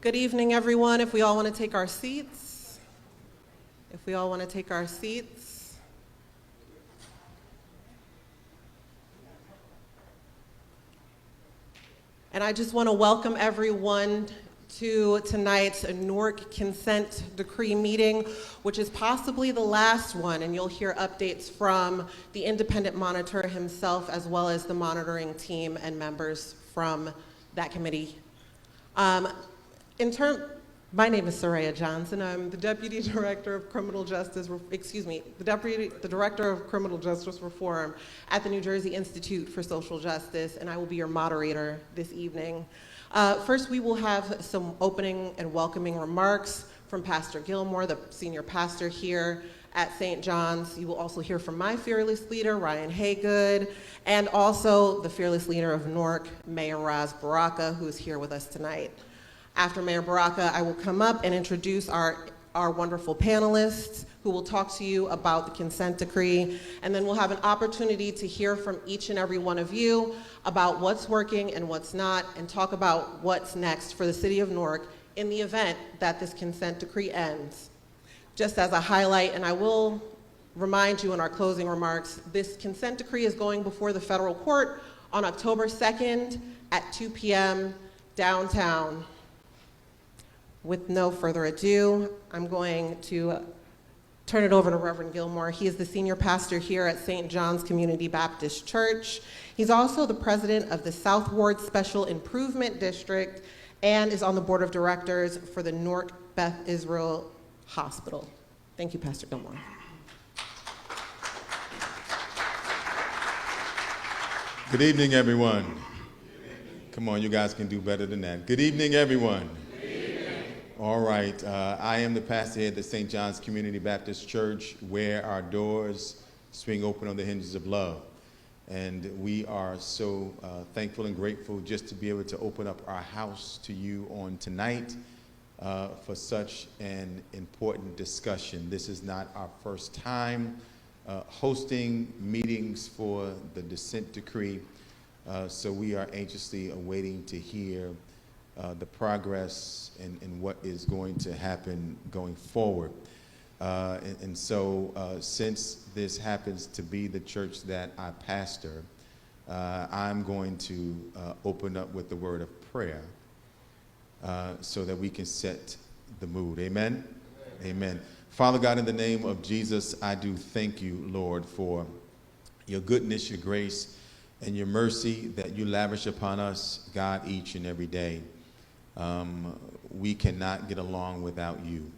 Good evening, everyone. If we all want to take our seats. If we all want to take our seats. And I just want to welcome everyone to tonight's Newark consent decree meeting, which is possibly the last one, and you'll hear updates from the independent monitor himself, as well as the monitoring team and members from that committee. My name is Soraya Johnson. I'm the Deputy Director of Criminal Justice, the Director of Criminal Justice Reform at the New Jersey Institute for Social Justice, and I will be your moderator this evening. First, we will have some opening and welcoming remarks from Pastor Gilmore, the senior pastor here at St. John's. You will also hear from my fearless leader, Ryan Haygood, and also the fearless leader of Newark, Mayor Raz Baraka, who is here with us tonight. After Mayor Baraka, I will come up and introduce our wonderful panelists who will talk to you about the consent decree, and then we'll have an opportunity to hear from each and every one of you about what's working and what's not, and talk about what's next for the city of Newark in the event that this consent decree ends. Just as a highlight, and I will remind you in our closing remarks, this consent decree is going before the federal court on October 2nd at 2 p.m. downtown. With no further ado, I'm going to turn it over to Reverend Gilmore. He is the senior pastor here at St. John's Community Baptist Church. He's also the president of the South Ward Special Improvement District and is on the board of directors for the Newark Beth Israel Hospital. Thank you, Pastor Gilmore. Good evening, everyone. Come on, you guys can do better than that. Good evening, everyone. All right, I am the pastor here at the St. John's Community Baptist Church, where our doors swing open on the hinges of love. And we are so thankful and grateful just to be able to open up our house to you on tonight for such an important discussion. This is not our first time hosting meetings for the consent decree, so we are anxiously awaiting to hear the progress and what is going to happen going forward. So since this happens to be the church that I pastor, I'm going to open up with the word of prayer so that we can set the mood. Amen? Amen. Father God, in the name of Jesus, I do thank you, Lord, for your goodness, your grace, and your mercy that you lavish upon us, God, each and every day. We cannot get along without you.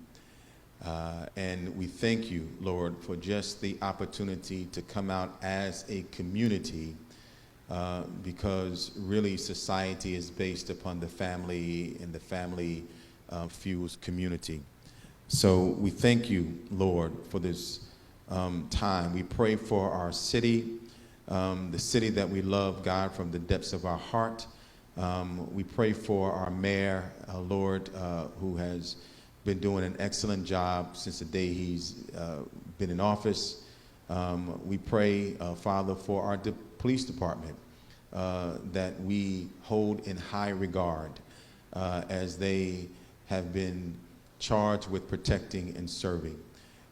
And we thank you, Lord, for just the opportunity to come out as a community, because really society is based upon the family, and the family fuels community. So we thank you, Lord, for this time. We pray for our city, the city that we love, God, from the depths of our heart. We pray for our mayor, Lord, who has been doing an excellent job since the day he's been in office. We pray, Father, for our police department that we hold in high regard as they have been charged with protecting and serving.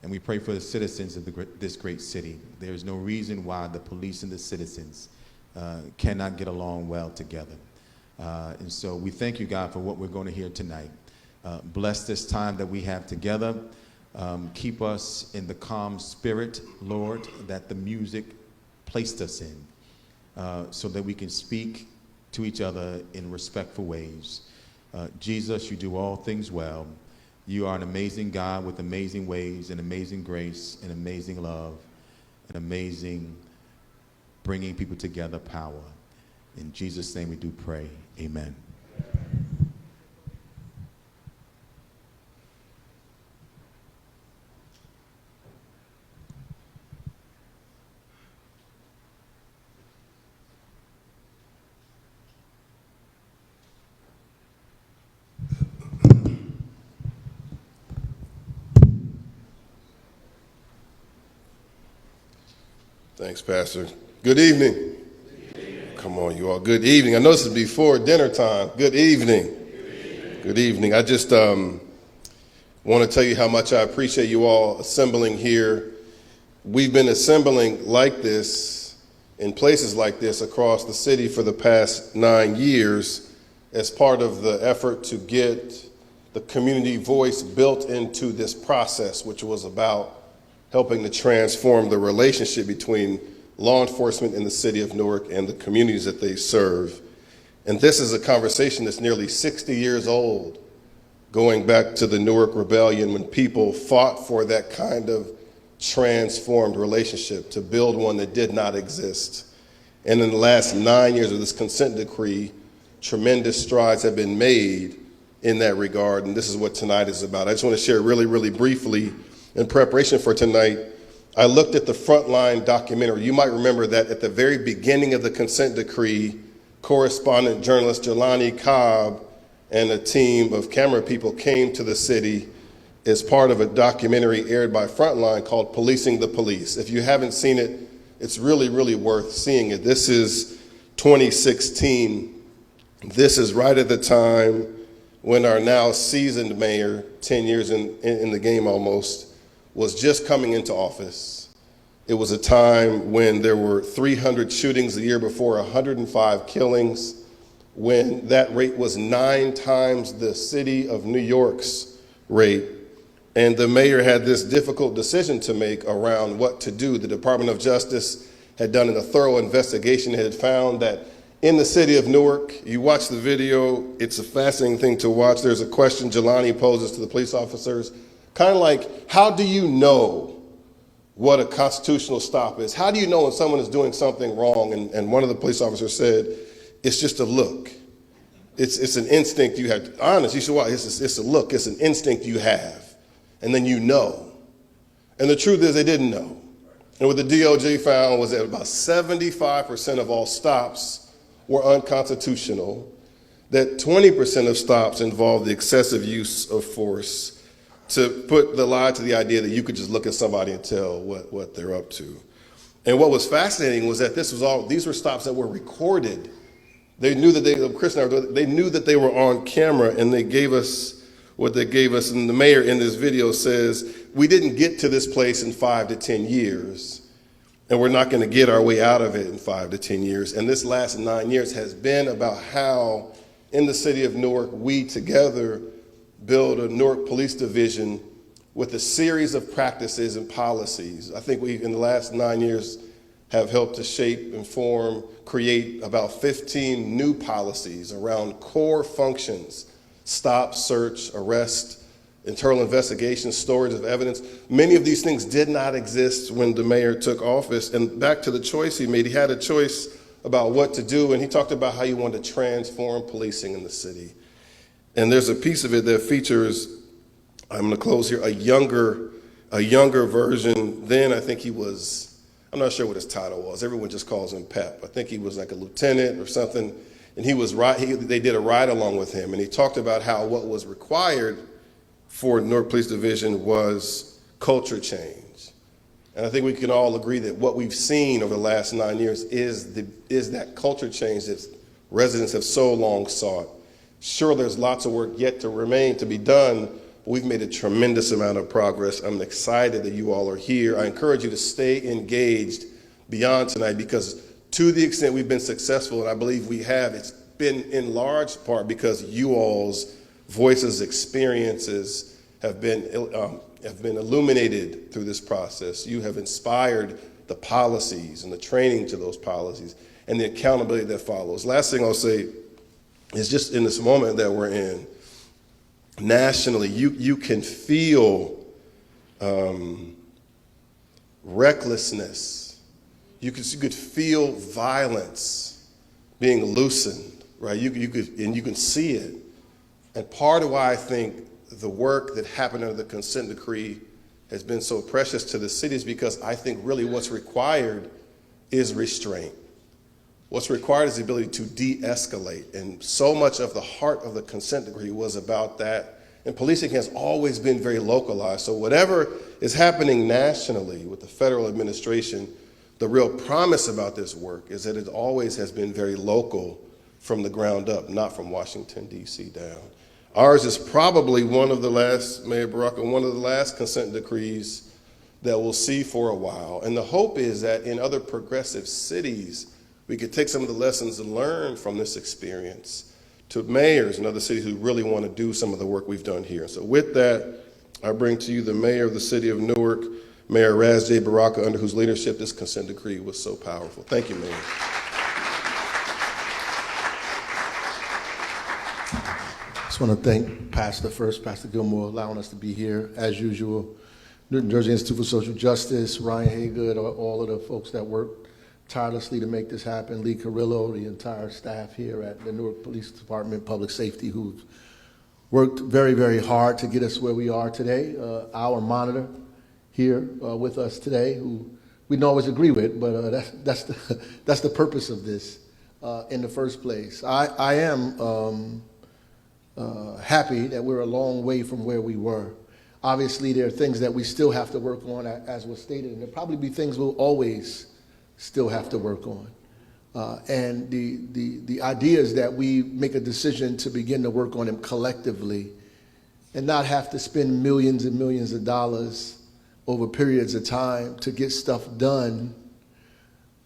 And we pray for the citizens of this great city. There is no reason why the police and the citizens cannot get along well together. And so we thank you, God, for what we're going to hear tonight. Bless this time that we have together. Keep us in the calm spirit, Lord, that the music placed us in, so that we can speak to each other in respectful ways. Jesus, you do all things well. You are an amazing God with amazing ways and amazing grace and amazing love and amazing bringing people together power. In Jesus' name we do pray. Amen. Thanks, Pastor. Good evening. Come on, you all. Good evening. I know this is before dinner time. Good evening. Good evening. I just want to tell you how much I appreciate you all assembling here. We've been assembling like this in places like this across the city for the past 9 years as part of the effort to get the community voice built into this process, which was about helping to transform the relationship between law enforcement in the city of Newark and the communities that they serve. And this is a conversation that's nearly 60 years old, going back to the Newark Rebellion when people fought for that kind of transformed relationship to build one that did not exist. And in the last 9 years of this consent decree, tremendous strides have been made in that regard, and this is what tonight is about. I just want to share really, really briefly, in preparation for tonight, I looked at the Frontline documentary. You might remember that at the very beginning of the consent decree, correspondent journalist Jelani Cobb and a team of camera people came to the city as part of a documentary aired by Frontline called Policing the Police. If you haven't seen it, it's really, really worth seeing it. This is 2016. This is right at the time when our now seasoned mayor, 10 years in the game almost, was just coming into office. It was a time when there were 300 shootings the year before, 105 killings, when that rate was 9 times the city of New York's rate. And the mayor had this difficult decision to make around what to do. The Department of Justice had done a thorough investigation and had found that in the city of Newark, you watch the video, it's a fascinating thing to watch. There's a question Jelani poses to the police officers, kind of like, how do you know what a constitutional stop is? How do you know when someone is doing something wrong? And one of the police officers said, it's just a look. It's an instinct you have. Honest, you should watch. It's a look. It's an instinct you have. And then you know. And the truth is they didn't know. And what the DOJ found was that about 75% of all stops were unconstitutional, that 20% of stops involved the excessive use of force to put the lie to the idea that you could just look at somebody and tell what they're up to. And what was fascinating was that these were stops that were recorded. They knew that they knew that they were on camera, and they gave us what they gave us. And the mayor in this video says, we didn't get to this place in 5 to 10 years. And we're not going to get our way out of it in 5 to 10 years. And this last 9 years has been about how, in the city of Newark, we together build a Newark Police Division with a series of practices and policies. I think we, in the last 9 years, have helped to shape, inform, create about 15 new policies around core functions: stop, search, arrest, internal investigation, storage of evidence. Many of these things did not exist when the mayor took office. And back to the choice he made, he had a choice about what to do, and he talked about how he wanted to transform policing in the city. And there's a piece of it that features, I'm going to close here, a younger version. Then I think he was, I'm not sure what his title was. Everyone just calls him Pep. I think he was like a lieutenant or something. And they did a ride along with him, and he talked about how what was required for Newark Police Division was culture change. And I think we can all agree that what we've seen over the last 9 years is that culture change that residents have so long sought. Sure, there's lots of work yet to be done, but we've made a tremendous amount of progress. I'm excited that you all are here. I encourage you to stay engaged beyond tonight, because to the extent we've been successful, and I believe we have, it's been in large part because you all's voices, experiences have been illuminated through this process. You have inspired the policies and the training to those policies and the accountability that follows. Last thing I'll say is, just in this moment that we're in, nationally, you can feel recklessness. You could feel violence being loosened, right? You can see it. And part of why I think the work that happened under the consent decree has been so precious to the city is because I think really what's required is restraint. What's required is the ability to de-escalate. And so much of the heart of the consent decree was about that. And policing has always been very localized. So whatever is happening nationally with the federal administration, the real promise about this work is that it always has been very local from the ground up, not from Washington, D.C. down. Ours is probably one of the last, Mayor Baraka, one of the last consent decrees that we'll see for a while. And the hope is that in other progressive cities, we could take some of the lessons learned from this experience to mayors in other cities who really want to do some of the work we've done here. So with that, I bring to you the mayor of the city of Newark, Mayor Raz J. Baraka, under whose leadership this consent decree was so powerful. Thank you, Mayor. I just want to thank Pastor Gilmore, allowing us to be here as usual. New Jersey Institute for Social Justice, Ryan Haygood, all of the folks that worked tirelessly to make this happen, Lee Carrillo, the entire staff here at the Newark Police Department, Public Safety, who've worked very, very hard to get us where we are today. Our monitor here with us today, who we don't always agree with, but that's the purpose of this in the first place. I am happy that we're a long way from where we were. Obviously, there are things that we still have to work on, as was stated, and there'll probably be things we'll always still have to work on. And the idea is that we make a decision to begin to work on them collectively and not have to spend millions and millions of dollars over periods of time to get stuff done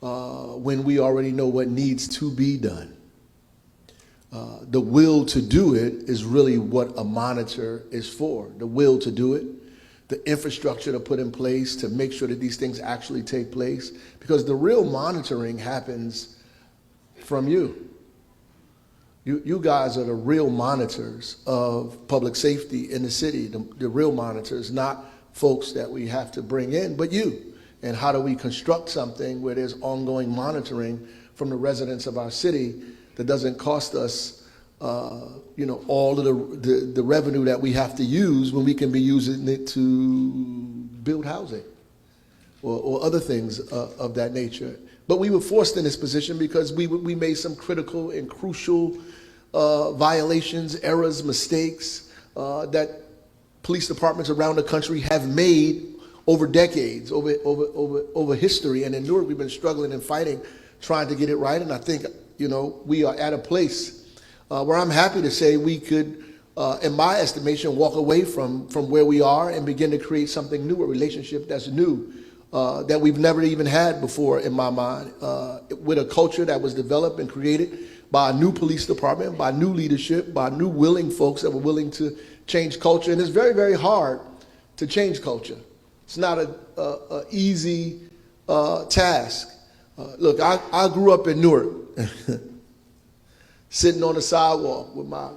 when we already know what needs to be done. The will to do it is really what a monitor is for, the will to do it, the infrastructure to put in place to make sure that these things actually take place, because the real monitoring happens from you. You guys are the real monitors of public safety in the city, the real monitors, not folks that we have to bring in, but you. And how do we construct something where there's ongoing monitoring from the residents of our city that doesn't cost us, all of the revenue that we have to use when we can be using it to build housing or other things of that nature. But we were forced in this position because we made some critical and crucial violations, errors, mistakes that police departments around the country have made over decades, over history. And in Newark, we've been struggling and fighting, trying to get it right. And I think, we are at a place where I'm happy to say we could, in my estimation, walk away from where we are and begin to create something new, a relationship that's new, that we've never even had before in my mind, with a culture that was developed and created by a new police department, by new leadership, by new willing folks that were willing to change culture. And it's very, very hard to change culture. It's not a easy task. Look, I grew up in Newark, sitting on the sidewalk with my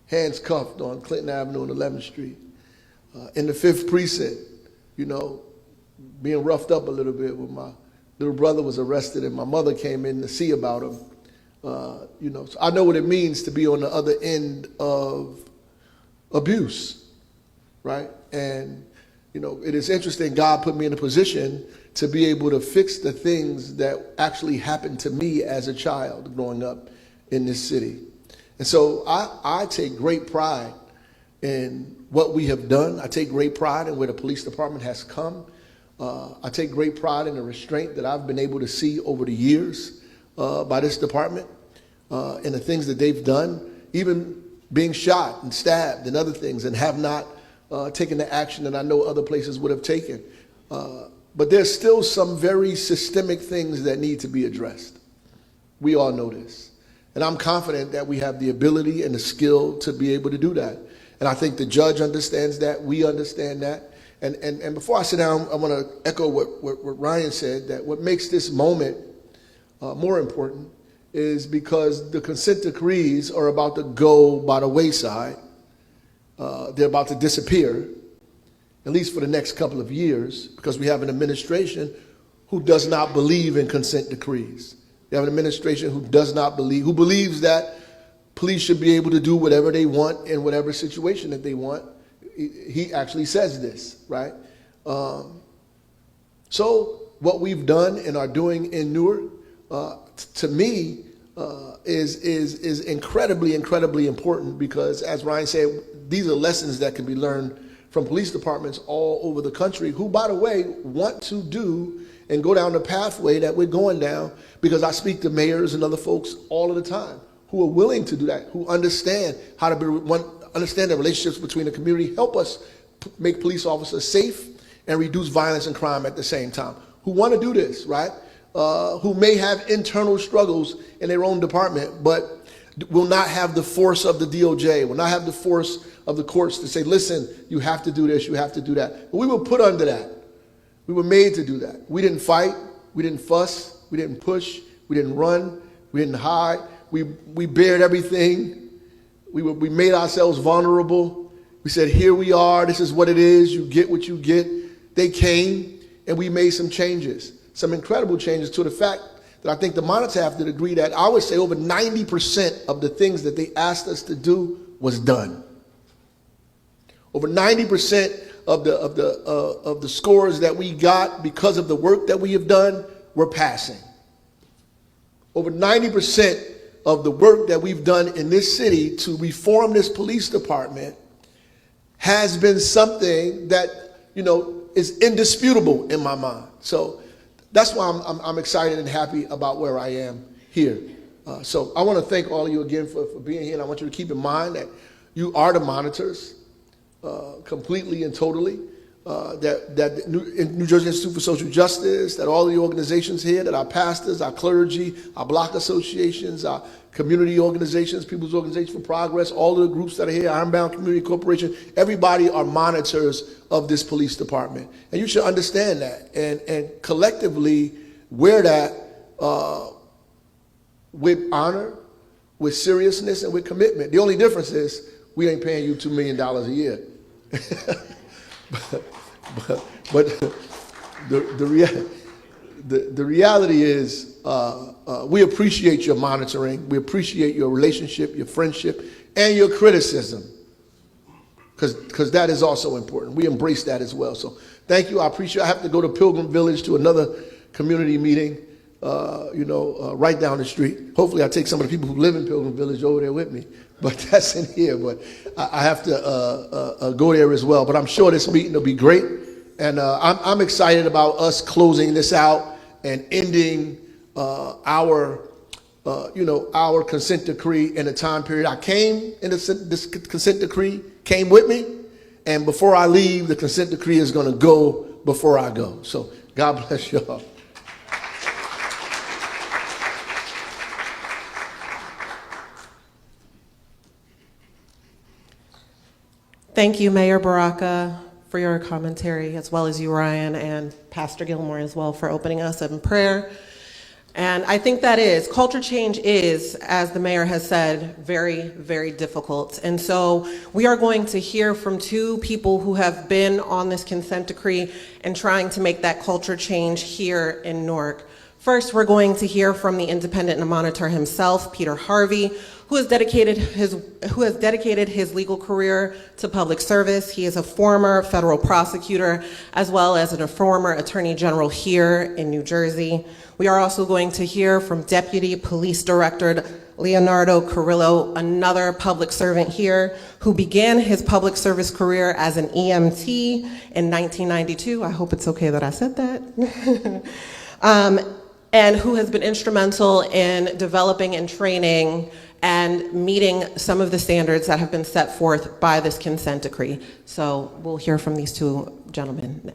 hands cuffed on Clinton Avenue and 11th Street, in the 5th Precinct, being roughed up a little bit when my little brother was arrested and my mother came in to see about him. So I know what it means to be on the other end of abuse, right? And, it is interesting, God put me in a position to be able to fix the things that actually happened to me as a child growing up in this city. And so I take great pride in what we have done. I take great pride in where the police department has come. I take great pride in the restraint that I've been able to see over the years by this department and the things that they've done, even being shot and stabbed and other things, and have not taken the action that I know other places would have taken. But there's still some very systemic things that need to be addressed. We all know this. And I'm confident that we have the ability and the skill to be able to do that. And I think the judge understands that. We understand that. And before I sit down, I want to echo what Ryan said, that what makes this moment more important is because the consent decrees are about to go by the wayside. They're about to disappear, at least for the next couple of years, because we have an administration who does not believe in consent decrees. We have an administration who believes that police should be able to do whatever they want in whatever situation that they want. He actually says this, right? So what we've done and are doing in Newark, to me, is incredibly, incredibly important, because, as Ryan said, these are lessons that can be learned from police departments all over the country who, by the way, want to do and go down the pathway that we're going down, because I speak to mayors and other folks all of the time who are willing to do that, who understand how to understand that relationships between the community help us make police officers safe and reduce violence and crime at the same time, who want to do this, right? Who may have internal struggles in their own department, but will not have the force of the DOJ, will not have the force of the courts to say, listen, you have to do this, you have to do that. But we were put under that. We were made to do that. We didn't fight, we didn't fuss, we didn't push, we didn't run, we didn't hide. We bared everything. We made ourselves vulnerable. We said, here we are, this is what it is, you get what you get. They came, and we made some changes, some incredible changes, to the fact that I think the monitor have to agree that I would say over 90% of the things that they asked us to do was done. Over 90% of the scores that we got because of the work that we have done, we're passing. Over 90% of the work that we've done in this city to reform this police department has been something that, is indisputable in my mind. So that's why I'm excited and happy about where I am here. So I want to thank all of you again for being here, and I want you to keep in mind that you are the monitors completely and totally. That New Jersey Institute for Social Justice, that all the organizations here, that our pastors, our clergy, our block associations, our community organizations, People's Organization for Progress, all of the groups that are here, Ironbound Community Corporation, everybody are monitors of this police department. And you should understand that and collectively wear that with honor, with seriousness, and with commitment. The only difference is we ain't paying you $2 million a year. But the reality is we appreciate your monitoring, we appreciate your relationship, your friendship, and your criticism, because that is also important. We embrace that as well. So thank you. I appreciate it. I have to go to Pilgrim Village to another community meeting, right down the street. Hopefully I take some of the people who live in Pilgrim Village over there with me, but that's in here. But I have to go there as well. But I'm sure this meeting will be great. And I'm excited about us closing this out and ending our consent decree in a time period. I came in this consent decree, came with me, and before I leave, the consent decree is going to go before I go. So God bless y'all. Thank you, Mayor Baraka, for your commentary, as well as you, Ryan, and Pastor Gilmore as well for opening us up in prayer. And I think culture change is, as the mayor has said, very, very difficult. And so we are going to hear from two people who have been on this consent decree and trying to make that culture change here in Newark. First, we're going to hear from the independent monitor himself, Peter Harvey, who has dedicated his legal career to public service. He is a former federal prosecutor, as well as a former attorney general here in New Jersey. We are also going to hear from Deputy Police Director Leonardo Carrillo, another public servant here, who began his public service career as an EMT in 1992. I hope it's okay that I said that. And who has been instrumental in developing and training and meeting some of the standards that have been set forth by this consent decree. So we'll hear from these two gentlemen now.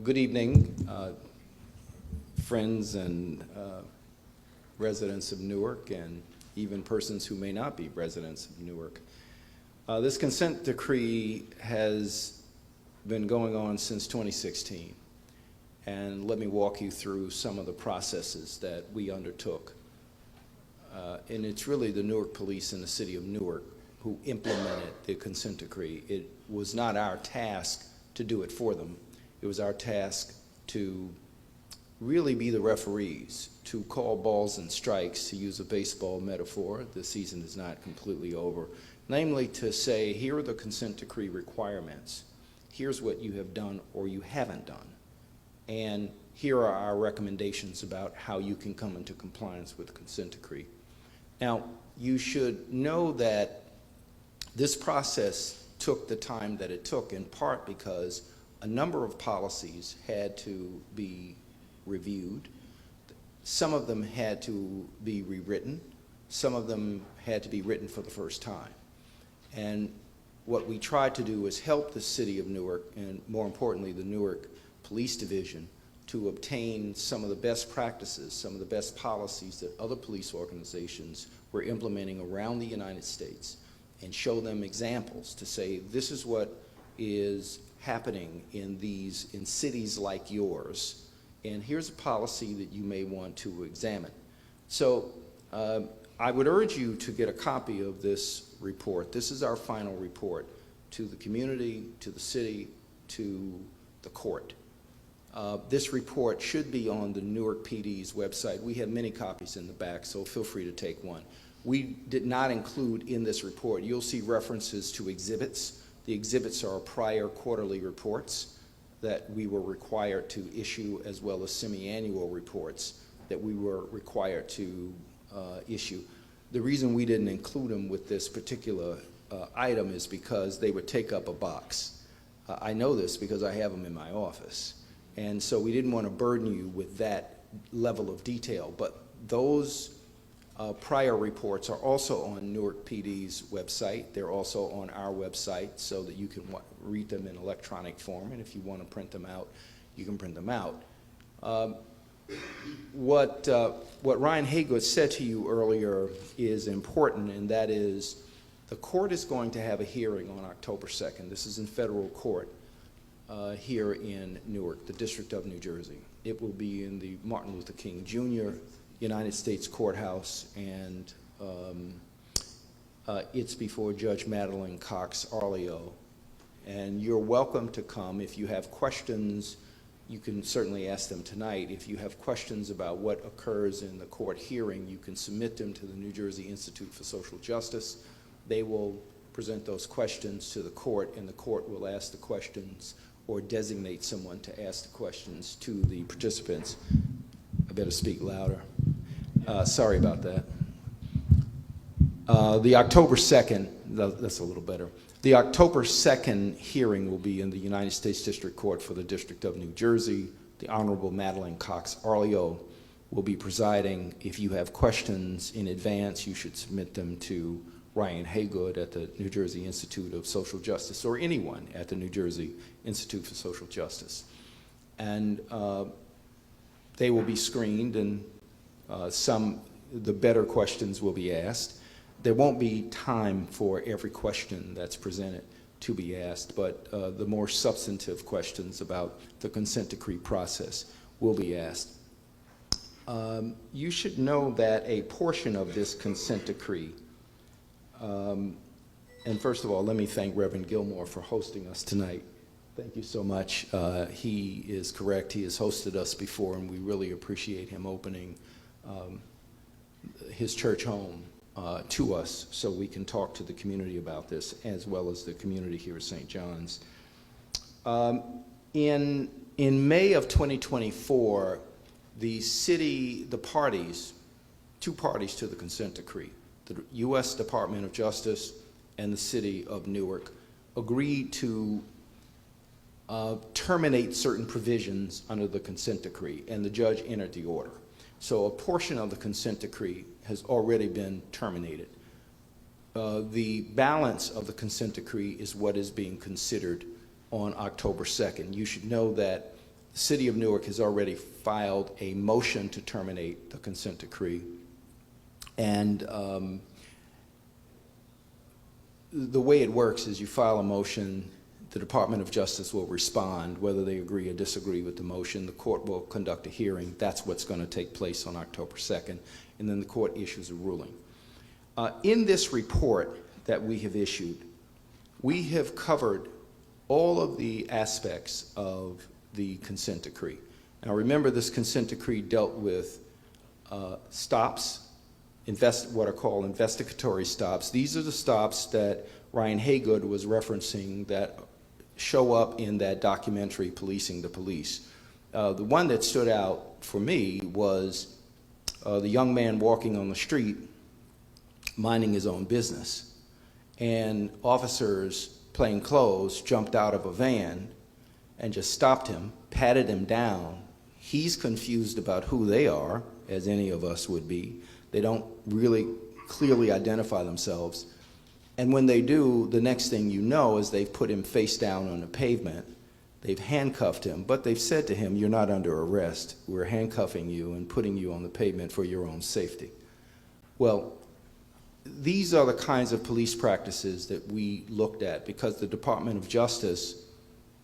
Good evening, friends and residents of Newark, and even persons who may not be residents of Newark. This consent decree has been going on since 2016, and let me walk you through some of the processes that we undertook. And it's really the Newark Police and the City of Newark who implemented the consent decree. It was not our task to do it for them. It was our task to really be the referees, to call balls and strikes, to use a baseball metaphor. The season is not completely over. Namely, to say, here are the consent decree requirements. Here's what you have done or you haven't done. And here are our recommendations about how you can come into compliance with the consent decree. Now, you should know that this process took the time that it took, in part because a number of policies had to be reviewed. Some of them had to be rewritten. Some of them had to be written for the first time. And what we tried to do is help the city of Newark, and more importantly, the Newark Police Division, to obtain some of the best practices, some of the best policies that other police organizations were implementing around the United States, and show them examples to say, this is what is happening in cities like yours, and here's a policy that you may want to examine. So I would urge you to get a copy of this report. This is our final report to the community, to the city, to the court. This report should be on the Newark PD's website. We have many copies in the back, so feel free to take one. We did not include in this report, you'll see references to exhibits. The exhibits are prior quarterly reports that we were required to issue, as well as semi-annual reports that we were required to issue. The reason we didn't include them with this particular item is because they would take up a box. I know this because I have them in my office. And so we didn't want to burden you with that level of detail. But those prior reports are also on Newark PD's website. They're also on our website so that you can read them in electronic form. And if you want to print them out, you can print them out. What Ryan Haygood said to you earlier is important, and that is the court is going to have a hearing on October 2nd. This is in federal court here in Newark, the District of New Jersey. It will be in the Martin Luther King Jr. United States Courthouse, and it's before Judge Madeline Cox Arleo. And you're welcome to come. If you have questions, you can certainly ask them tonight. If you have questions about what occurs in the court hearing, you can submit them to the New Jersey Institute for Social Justice. They will present those questions to the court, and the court will ask the questions or designate someone to ask the questions to the participants. I better speak louder. Sorry about that. The October 2nd, that's a little better. The October 2nd hearing will be in the United States District Court for the District of New Jersey. The Honorable Madeline Cox Arleo will be presiding. If you have questions in advance, you should submit them to Ryan Haygood at the New Jersey Institute of Social Justice, or anyone at the New Jersey Institute for Social Justice. And they will be screened, and the better questions will be asked. There won't be time for every question that's presented to be asked, but the more substantive questions about the consent decree process will be asked. You should know that a portion of this consent decree, and first of all, let me thank Reverend Gilmore for hosting us tonight. Thank you so much. He is correct. He has hosted us before, and we really appreciate him opening his church home to us so we can talk to the community about this, as well as the community here at St. John's. In May of 2024, the parties, two parties to the consent decree, the U.S. Department of Justice and the city of Newark, agreed to terminate certain provisions under the consent decree, and the judge entered the order. So a portion of the consent decree has already been terminated. The balance of the consent decree is what is being considered on October 2nd. You should know that the city of Newark has already filed a motion to terminate the consent decree. And the way it works is you file a motion, the Department of Justice will respond, whether they agree or disagree with the motion. The court will conduct a hearing. That's what's going to take place on October 2nd, and then the court issues a ruling. In this report that we have issued, we have covered all of the aspects of the consent decree. Now remember, this consent decree dealt with stops, what are called investigatory stops. These are the stops that Ryan Haygood was referencing that show up in that documentary, Policing the Police. The one that stood out for me was the young man walking on the street minding his own business, and officers, plain clothes, jumped out of a van and just stopped him, patted him down. He's confused about who they are, as any of us would be. They don't really clearly identify themselves. And when they do, the next thing you know is they've put him face down on the pavement. They've handcuffed him, but they've said to him, "You're not under arrest. We're handcuffing you and putting you on the pavement for your own safety." Well, these are the kinds of police practices that we looked at because the Department of Justice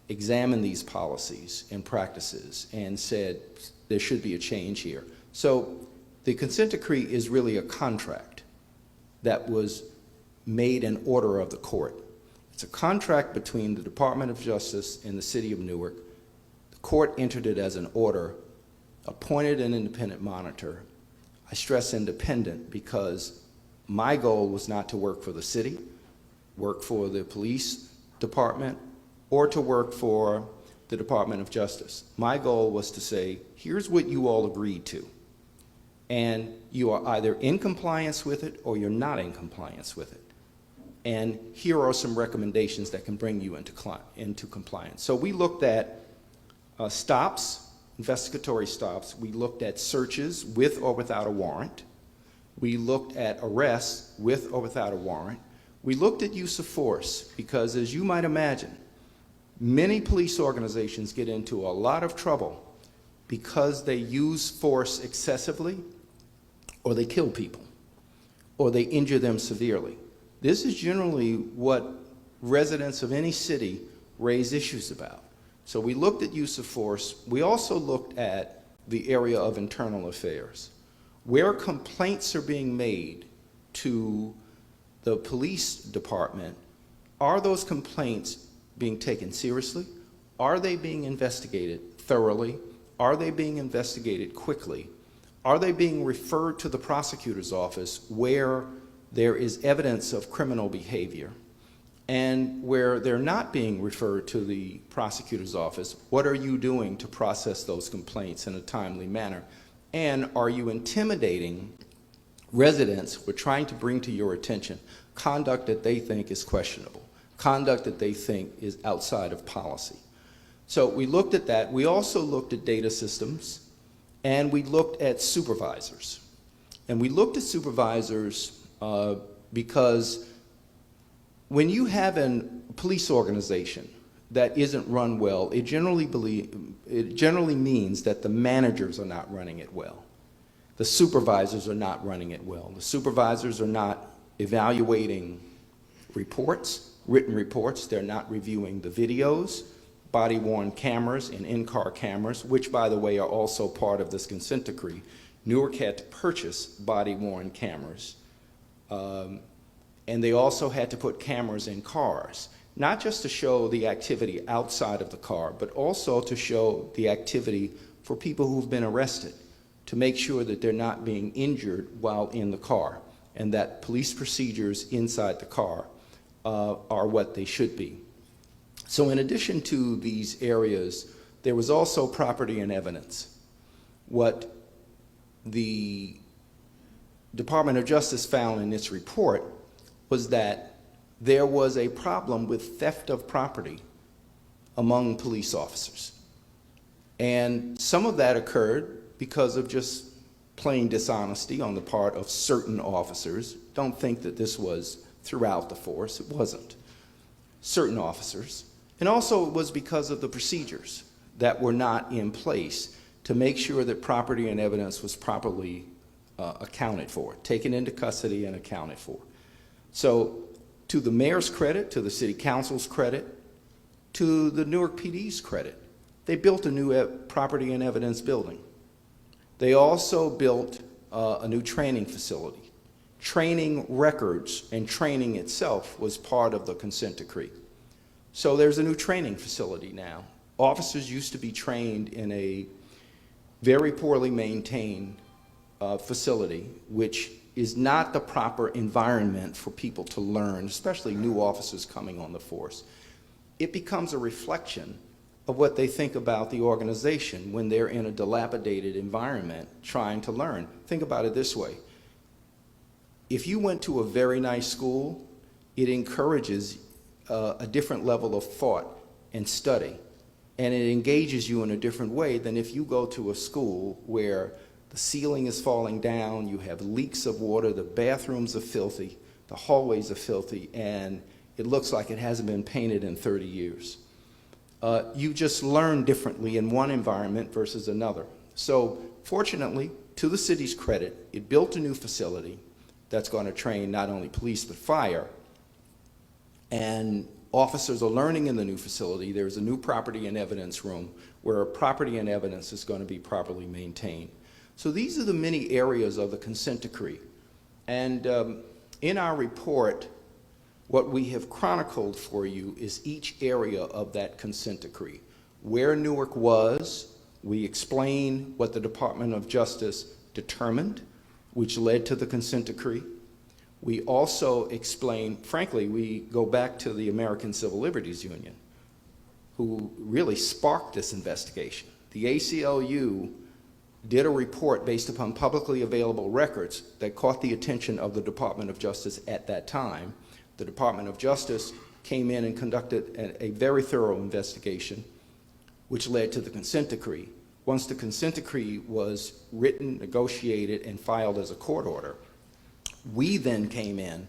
examined these policies and practices and said there should be a change here. So the consent decree is really a contract that was made an order of the court. It's a contract between the Department of Justice and the City of Newark. The court entered it as an order, appointed an independent monitor. I stress independent because my goal was not to work for the city, work for the police department, or to work for the Department of Justice. My goal was to say, here's what you all agreed to, and you are either in compliance with it or you're not in compliance with it. And here are some recommendations that can bring you into compliance. So we looked at stops, investigatory stops. We looked at searches with or without a warrant. We looked at arrests with or without a warrant. We looked at use of force because, as you might imagine, many police organizations get into a lot of trouble because they use force excessively, or they kill people, or they injure them severely. This is generally what residents of any city raise issues about. So we looked at use of force. We also looked at the area of internal affairs. Where complaints are being made to the police department, are those complaints being taken seriously? Are they being investigated thoroughly? Are they being investigated quickly? Are they being referred to the prosecutor's office where there is evidence of criminal behavior? And where they're not being referred to the prosecutor's office, what are you doing to process those complaints in a timely manner? And are you intimidating residents who are trying to bring to your attention conduct that they think is questionable, conduct that they think is outside of policy? So we looked at that. We also looked at data systems, and we looked at supervisors. And we looked at supervisors because when you have a police organization that isn't run well, it generally means that the managers are not running it well. The supervisors are not running it well. The supervisors are not evaluating reports, written reports. They're not reviewing the videos, body-worn cameras, and in-car cameras, which, by the way, are also part of this consent decree. Newark had to purchase body-worn cameras. And they also had to put cameras in cars, not just to show the activity outside of the car, but also to show the activity for people who've been arrested, to make sure that they're not being injured while in the car, and that police procedures inside the car are what they should be. So in addition to these areas, there was also property and evidence. What the Department of Justice found in its report was that there was a problem with theft of property among police officers. And some of that occurred because of just plain dishonesty on the part of certain officers. Don't think that this was throughout the force. It wasn't. Certain officers. And also it was because of the procedures that were not in place to make sure that property and evidence was properly accounted for, taken into custody and accounted for. So to the mayor's credit, to the city council's credit, to the Newark PD's credit, they built a new property and evidence building. They also built a new training facility. Training records and training itself was part of the consent decree. So there's a new training facility now. Officers used to be trained in a very poorly maintained facility, which is not the proper environment for people to learn, especially new officers coming on the force. It becomes a reflection of what they think about the organization when they're in a dilapidated environment trying to learn. Think about it this way. If you went to a very nice school, it encourages a different level of thought and study. and it engages you in a different way than if you go to a school where the ceiling is falling down, you have leaks of water, the bathrooms are filthy, the hallways are filthy, and it looks like it hasn't been painted in 30 years. You just learn differently in one environment versus another. So fortunately, to the city's credit, it built a new facility that's going to train not only police but fire, and officers are learning in the new facility. There's a new property and evidence room where property and evidence is going to be properly maintained. So these are the many areas of the consent decree. And in our report, what we have chronicled for you is each area of that consent decree. Where Newark was, we explain what the Department of Justice determined, which led to the consent decree. We also explain, frankly, we go back to the American Civil Liberties Union, who really sparked this investigation. The ACLU did a report based upon publicly available records that caught the attention of the Department of Justice at that time. The Department of Justice came in and conducted a very thorough investigation, which led to the consent decree. Once the consent decree was written, negotiated, and filed as a court order, we then came in,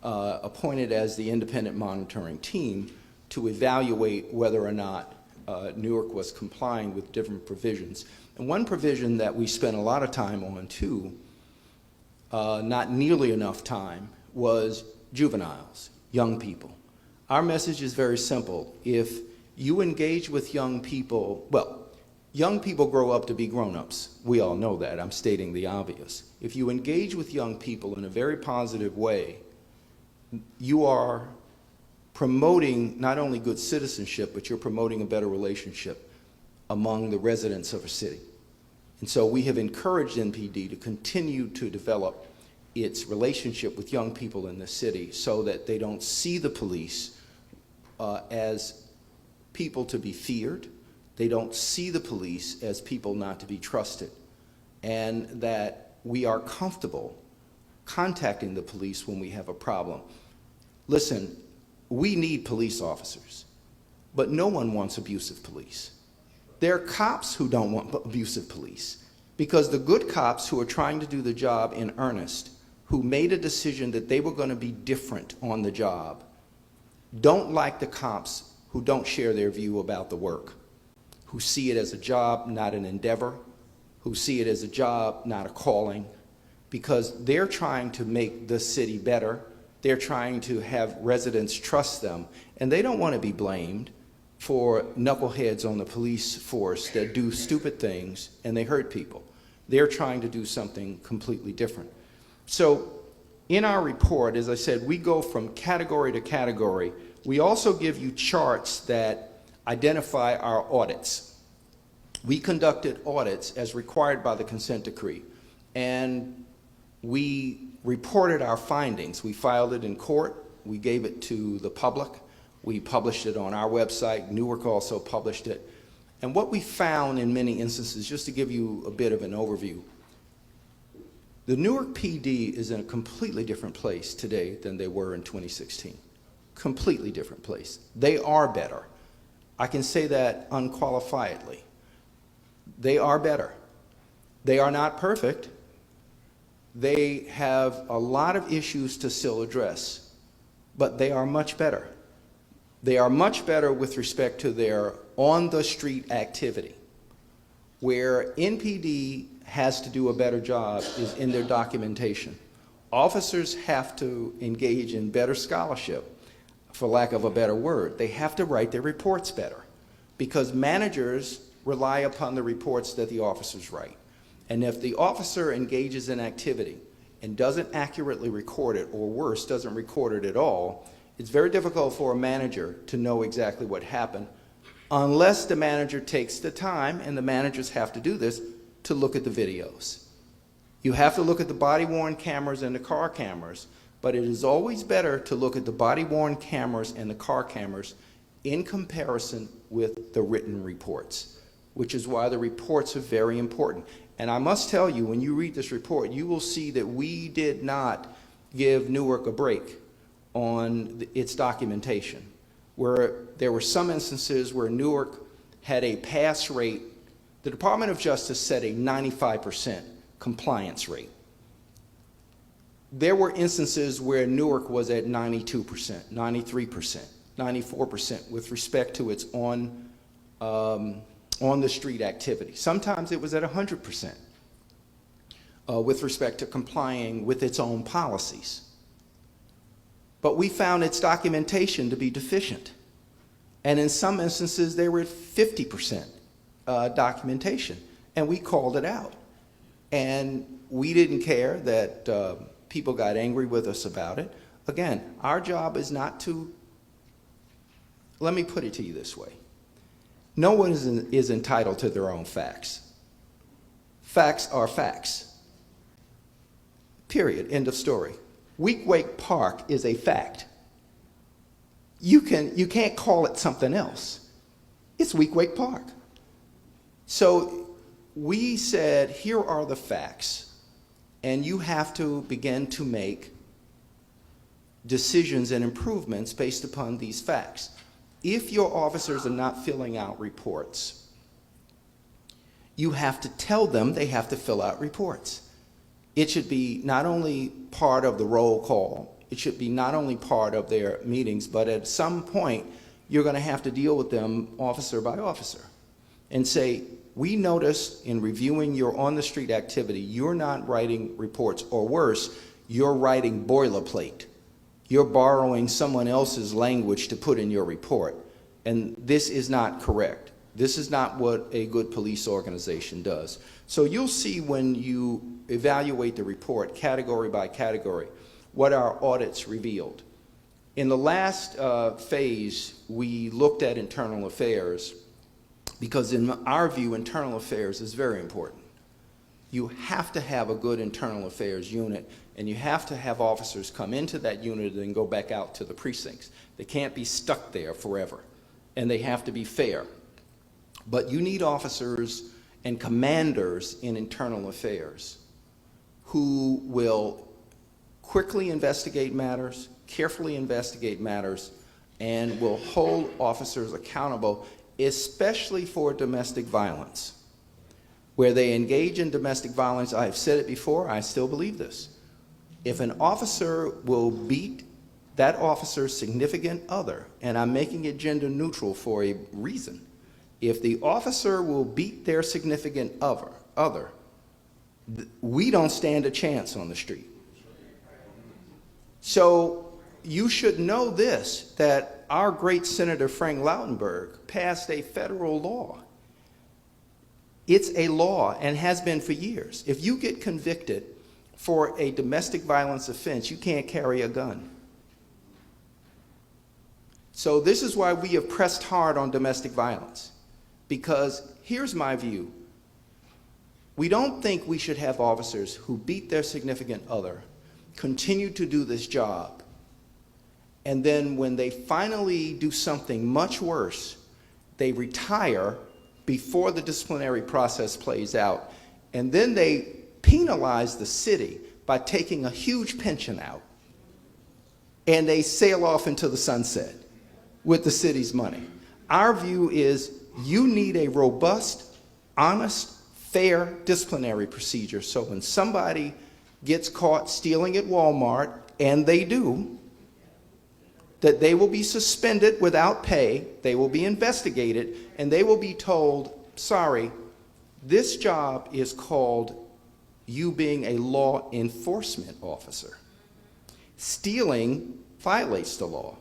appointed as the independent monitoring team to evaluate whether or not Newark was complying with different provisions. And one provision that we spent a lot of time on too, not nearly enough time, was juveniles, young people. Our message is very simple. If you engage with young people, well, young people grow up to be grown-ups. We all know that. I'm stating the obvious. If you engage with young people in a very positive way, you are promoting not only good citizenship, but you're promoting a better relationship among the residents of a city. And so we have encouraged NPD to continue to develop its relationship with young people in the city so that they don't see the police as people to be feared. They don't see the police as people not to be trusted, and that we are comfortable contacting the police when we have a problem. Listen, we need police officers, but no one wants abusive police. There are cops who don't want abusive police, because the good cops who are trying to do the job in earnest, who made a decision that they were going to be different on the job, don't like the cops who don't share their view about the work, who see it as a job, not an endeavor, who see it as a job, not a calling, because they're trying to make the city better. They're trying to have residents trust them, and they don't want to be blamed for knuckleheads on the police force that do stupid things and they hurt people. They're trying to do something completely different. So in our report, as I said, we go from category to category. We also give you charts that identify our audits. We conducted audits as required by the consent decree, and we reported our findings. We filed it in court. We gave it to the public. We published it on our website. Newark also published it. And what we found in many instances, just to give you a bit of an overview, the Newark PD is in a completely different place today than they were in 2016. Completely different place. They are better. I can say that unqualifiedly. They are better. They are not perfect. They have a lot of issues to still address, but they are much better. They are much better with respect to their on-the-street activity. Where NPD has to do a better job is in their documentation. Officers have to engage in better scholarship, for lack of a better word. They have to write their reports better, because managers rely upon the reports that the officers write. And if the officer engages in activity and doesn't accurately record it, or worse, doesn't record it at all, it's very difficult for a manager to know exactly what happened unless the manager takes the time, and the managers have to do this, to look at the videos. You have to look at the body-worn cameras and the car cameras, but it is always better to look at the body-worn cameras and the car cameras in comparison with the written reports, which is why the reports are very important. And I must tell you, when you read this report, you will see that we did not give Newark a break on its documentation, where there were some instances where Newark had a pass rate. The Department of Justice set a 95% compliance rate. There were instances where Newark was at 92%, 93%, 94% with respect to its on-the-street activity. Sometimes it was at 100% with respect to complying with its own policies. But we found its documentation to be deficient. And in some instances, they were at 50% documentation, and we called it out. And we didn't care that people got angry with us about it. Again, our job is not to, let me put it to you this way. No one is entitled to their own facts. Facts are facts. Period. End of story. Weequahic Park is a fact. You can't call it something else. It's Weequahic Park. So we said, here are the facts, and you have to begin to make decisions and improvements based upon these facts. If your officers are not filling out reports, you have to tell them they have to fill out reports. It should be not only part of the roll call, it should be not only part of their meetings, but at some point, you're going to have to deal with them officer by officer and say, we notice in reviewing your on-the-street activity, you're not writing reports, or worse, you're writing boilerplate. You're borrowing someone else's language to put in your report, and this is not correct. This is not what a good police organization does. So you'll see when you evaluate the report category by category what our audits revealed. In the last phase, we looked at internal affairs because in our view, internal affairs is very important. You have to have a good internal affairs unit, and you have to have officers come into that unit and go back out to the precincts. They can't be stuck there forever, and they have to be fair. But you need officers and commanders in internal affairs who will quickly investigate matters, carefully investigate matters, and will hold officers accountable, especially for domestic violence. Where they engage in domestic violence, I have said it before, I still believe this. If an officer will beat that officer's significant other, and I'm making it gender neutral for a reason, if the officer will beat their significant other, we don't stand a chance on the street. So you should know this, that our great Senator Frank Lautenberg passed a federal law. It's a law and has been for years. If you get convicted for a domestic violence offense, you can't carry a gun. So this is why we have pressed hard on domestic violence. Because here's my view. We don't think we should have officers who beat their significant other, continue to do this job, and then when they finally do something much worse, they retire before the disciplinary process plays out, and then they penalize the city by taking a huge pension out, and they sail off into the sunset with the city's money. Our view is you need a robust, honest, fair disciplinary procedure, so when somebody gets caught stealing at Walmart, and they do, that they will be suspended without pay, they will be investigated, and they will be told, sorry, this job is called you being a law enforcement officer. Stealing violates the law.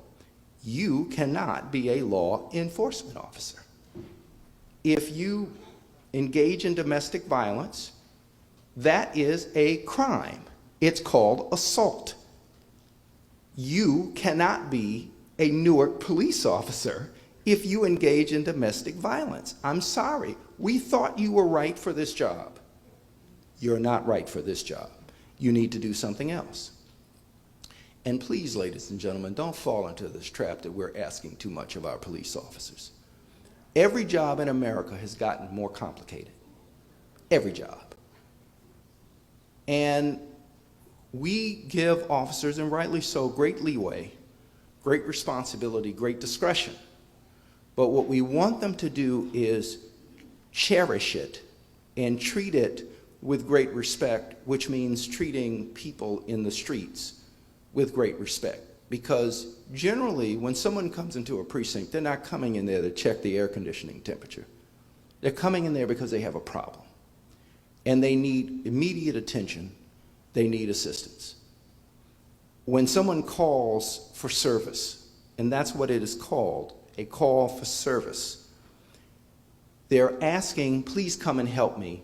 You cannot be a law enforcement officer. If you engage in domestic violence, that is a crime. It's called assault. You cannot be a Newark police officer if you engage in domestic violence. I'm sorry. We thought you were right for this job. You're not right for this job. You need to do something else. And please, ladies and gentlemen, don't fall into this trap that we're asking too much of our police officers. Every job in America has gotten more complicated. Every job. And we give officers, and rightly so, great leeway, great responsibility, great discretion. But what we want them to do is cherish it and treat it with great respect, which means treating people in the streets with great respect. Because generally, when someone comes into a precinct, they're not coming in there to check the air conditioning temperature. They're coming in there because they have a problem. And they need immediate attention. They need assistance. When someone calls for service, and that's what it is called, a call for service, they're asking, please come and help me.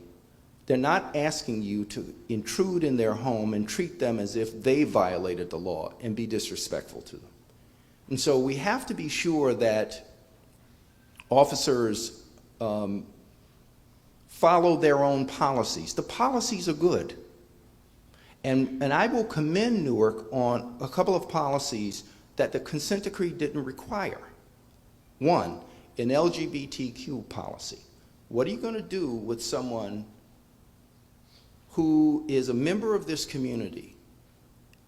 They're not asking you to intrude in their home and treat them as if they violated the law and be disrespectful to them. And so we have to be sure that officers follow their own policies. The policies are good. And I will commend Newark on a couple of policies that the consent decree didn't require. One, an LGBTQ policy. What are you going to do with someone who is a member of this community,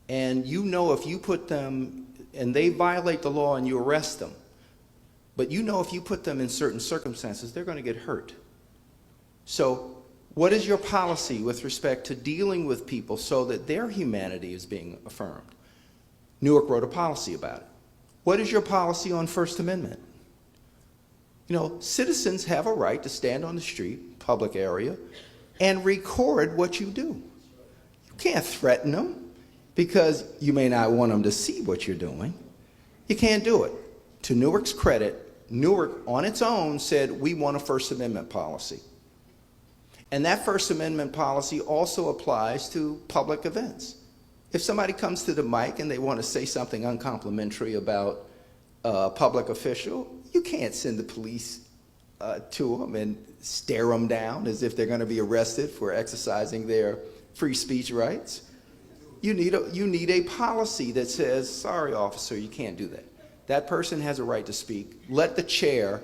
and you know if you put them, and they violate the law and you arrest them, but you know if you put them in certain circumstances, they're going to get hurt. So what is your policy with respect to dealing with people so that their humanity is being affirmed? Newark wrote a policy about it. What is your policy on First Amendment? You know, citizens have a right to stand on the street, public area, and record what you do. You can't threaten them because you may not want them to see what you're doing. You can't do it. To Newark's credit, Newark on its own said, we want a First Amendment policy. And that First Amendment policy also applies to public events. If somebody comes to the mic and they want to say something uncomplimentary about a public official, you can't send the police to them and stare them down as if they're going to be arrested for exercising their free speech rights. You need a policy that says, sorry, officer, you can't do that. That person has a right to speak. Let the chair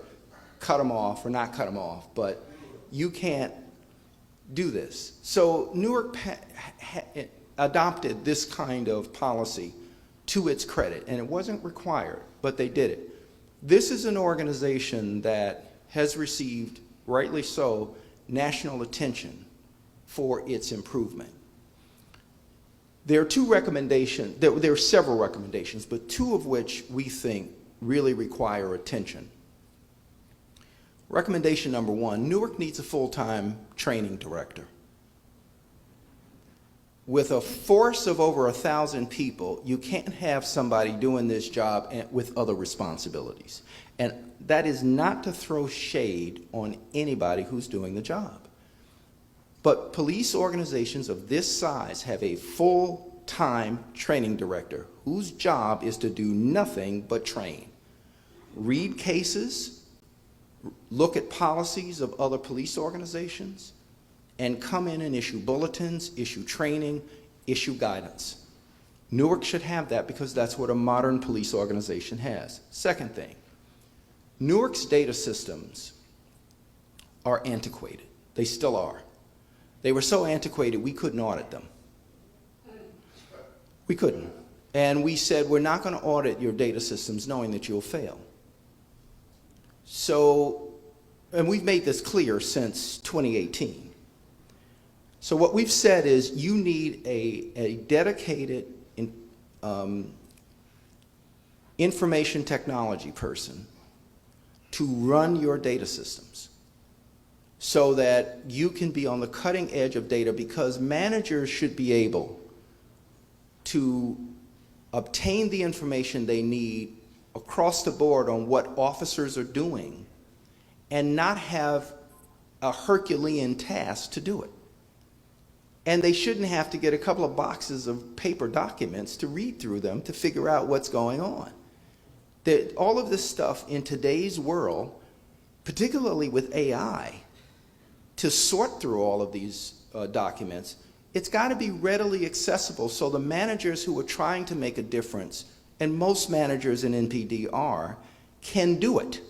cut them off or not cut them off, but you can't do this. So Newark adopted this kind of policy to its credit, and it wasn't required, but they did it. This is an organization that has received, rightly so, national attention for its improvement. There are two recommendations, there are several recommendations, but two of which we think really require attention. Recommendation number one, Newark needs a full-time training director. With a force of over 1,000 people, you can't have somebody doing this job with other responsibilities. And that is not to throw shade on anybody who's doing the job. But police organizations of this size have a full-time training director whose job is to do nothing but train. Read cases, look at policies of other police organizations, and come in and issue bulletins, issue training, issue guidance. Newark should have that because that's what a modern police organization has. Second thing, Newark's data systems are antiquated. They still are. They were so antiquated we couldn't audit them. We couldn't. And we said, we're not going to audit your data systems knowing that you'll fail. So, and we've made this clear since 2018. So what we've said is you need a dedicated information technology person to run your data systems so that you can be on the cutting edge of data, because managers should be able to obtain the information they need across the board on what officers are doing and not have a Herculean task to do it. And they shouldn't have to get a couple of boxes of paper documents to read through them to figure out what's going on. That all of this stuff in today's world, particularly with AI, to sort through all of these documents, it's got to be readily accessible so the managers who are trying to make a difference, and most managers in NPD are, can do it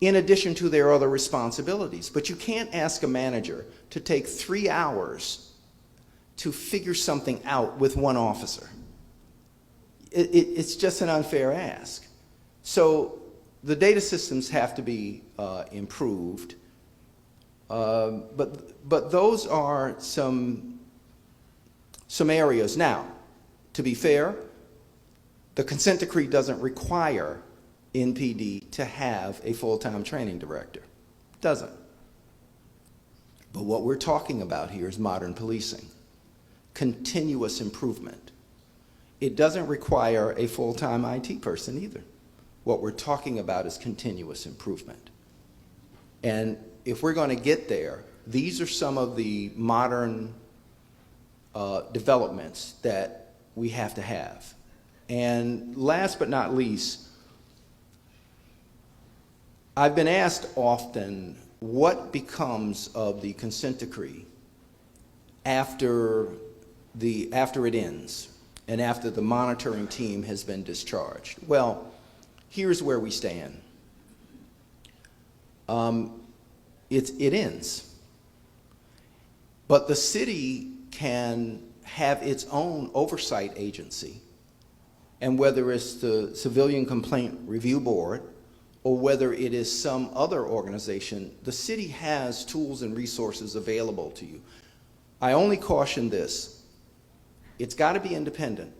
in addition to their other responsibilities. But you can't ask a manager to take 3 hours to figure something out with one officer. It's just an unfair ask. So the data systems have to be improved, but those are some areas. Now, to be fair, the consent decree doesn't require NPD to have a full-time training director. It doesn't. But what we're talking about here is modern policing, continuous improvement. It doesn't require a full-time IT person either. What we're talking about is continuous improvement. And if we're going to get there, these are some of the modern developments that we have to have. And last but not least, I've been asked often what becomes of the consent decree after it ends and after the monitoring team has been discharged. Well, here's where we stand. It ends. But the city can have its own oversight agency, and whether it's the Civilian Complaint Review Board or whether it is some other organization, the city has tools and resources available to you. I only caution this: it's got to be independent,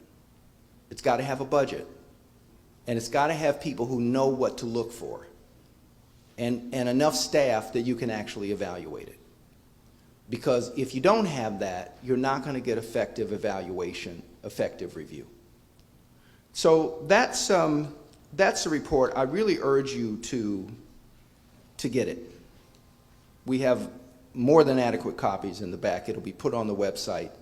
it's got to have a budget, and it's got to have people who know what to look for, and enough staff that you can actually evaluate it. Because if you don't have that, you're not going to get effective evaluation, effective review. So that's the report. I really urge you to get it. We have more than adequate copies in the back. It'll be put on the website.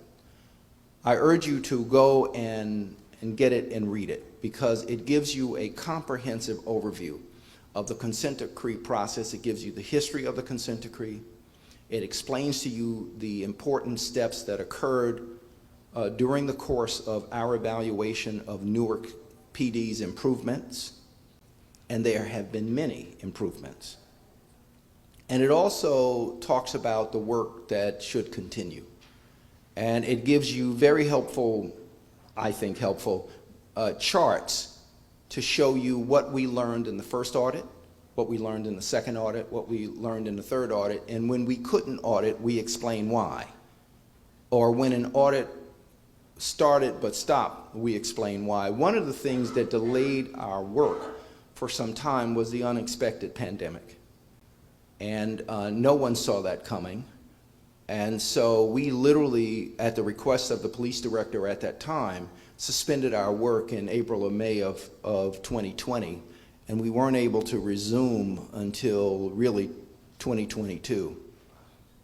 I urge you to go and get it and read it, because it gives you a comprehensive overview of the consent decree process. It gives you the history of the consent decree. It explains to you the important steps that occurred during the course of our evaluation of Newark PD's improvements, and there have been many improvements. And it also talks about the work that should continue. And it gives you very helpful, I think helpful, charts to show you what we learned in the first audit, what we learned in the second audit, what we learned in the third audit, and when we couldn't audit, we explain why. Or when an audit started but stopped, we explain why. One of the things that delayed our work for some time was the unexpected pandemic. And no one saw that coming. And so we literally, at the request of the police director at that time, suspended our work in April or May of 2020. And we weren't able to resume until really 2022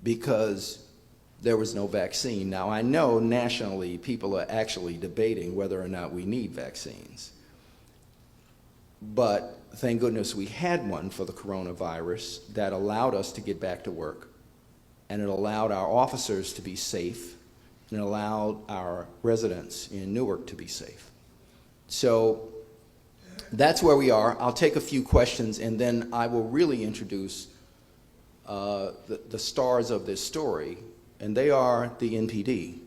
because there was no vaccine. Now, I know nationally people are actually debating whether or not we need vaccines. But thank goodness we had one for the coronavirus that allowed us to get back to work, and it allowed our officers to be safe, and it allowed our residents in Newark to be safe. So that's where we are. I'll take a few questions, and then I will really introduce the stars of this story, and they are the NPD,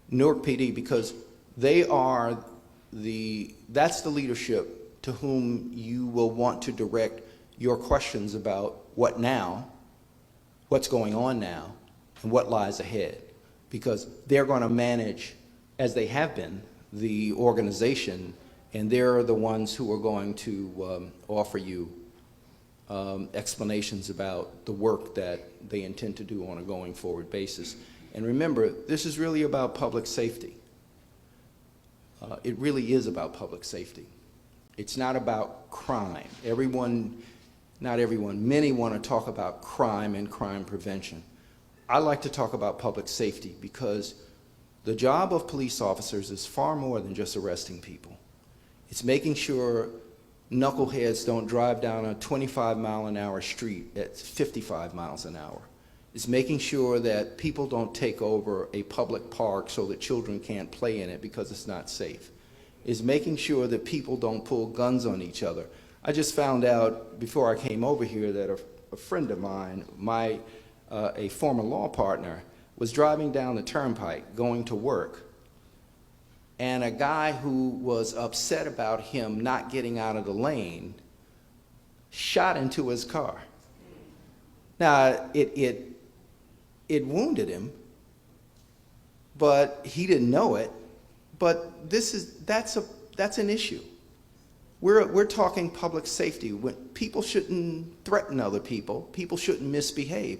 Newark PD, because they are that's the leadership to whom you will want to direct your questions about what now, what's going on now, and what lies ahead, because they're going to manage, as they have been, the organization, and they're the ones who are going to offer you explanations about the work that they intend to do on a going forward basis. And remember, this is really about public safety. It really is about public safety. It's not about crime. Not everyone, many want to talk about crime and crime prevention. I like to talk about public safety because the job of police officers is far more than just arresting people. It's making sure knuckleheads don't drive down a 25-mile-an-hour street at 55 miles an hour. It's making sure that people don't take over a public park so that children can't play in it because it's not safe. It's making sure that people don't pull guns on each other. I just found out before I came over here that a friend of mine, a former law partner, was driving down the turnpike going to work, and a guy who was upset about him not getting out of the lane shot into his car. Now, it wounded him, but he didn't know it. But that's an issue. We're talking public safety. When people shouldn't threaten other people, people shouldn't misbehave.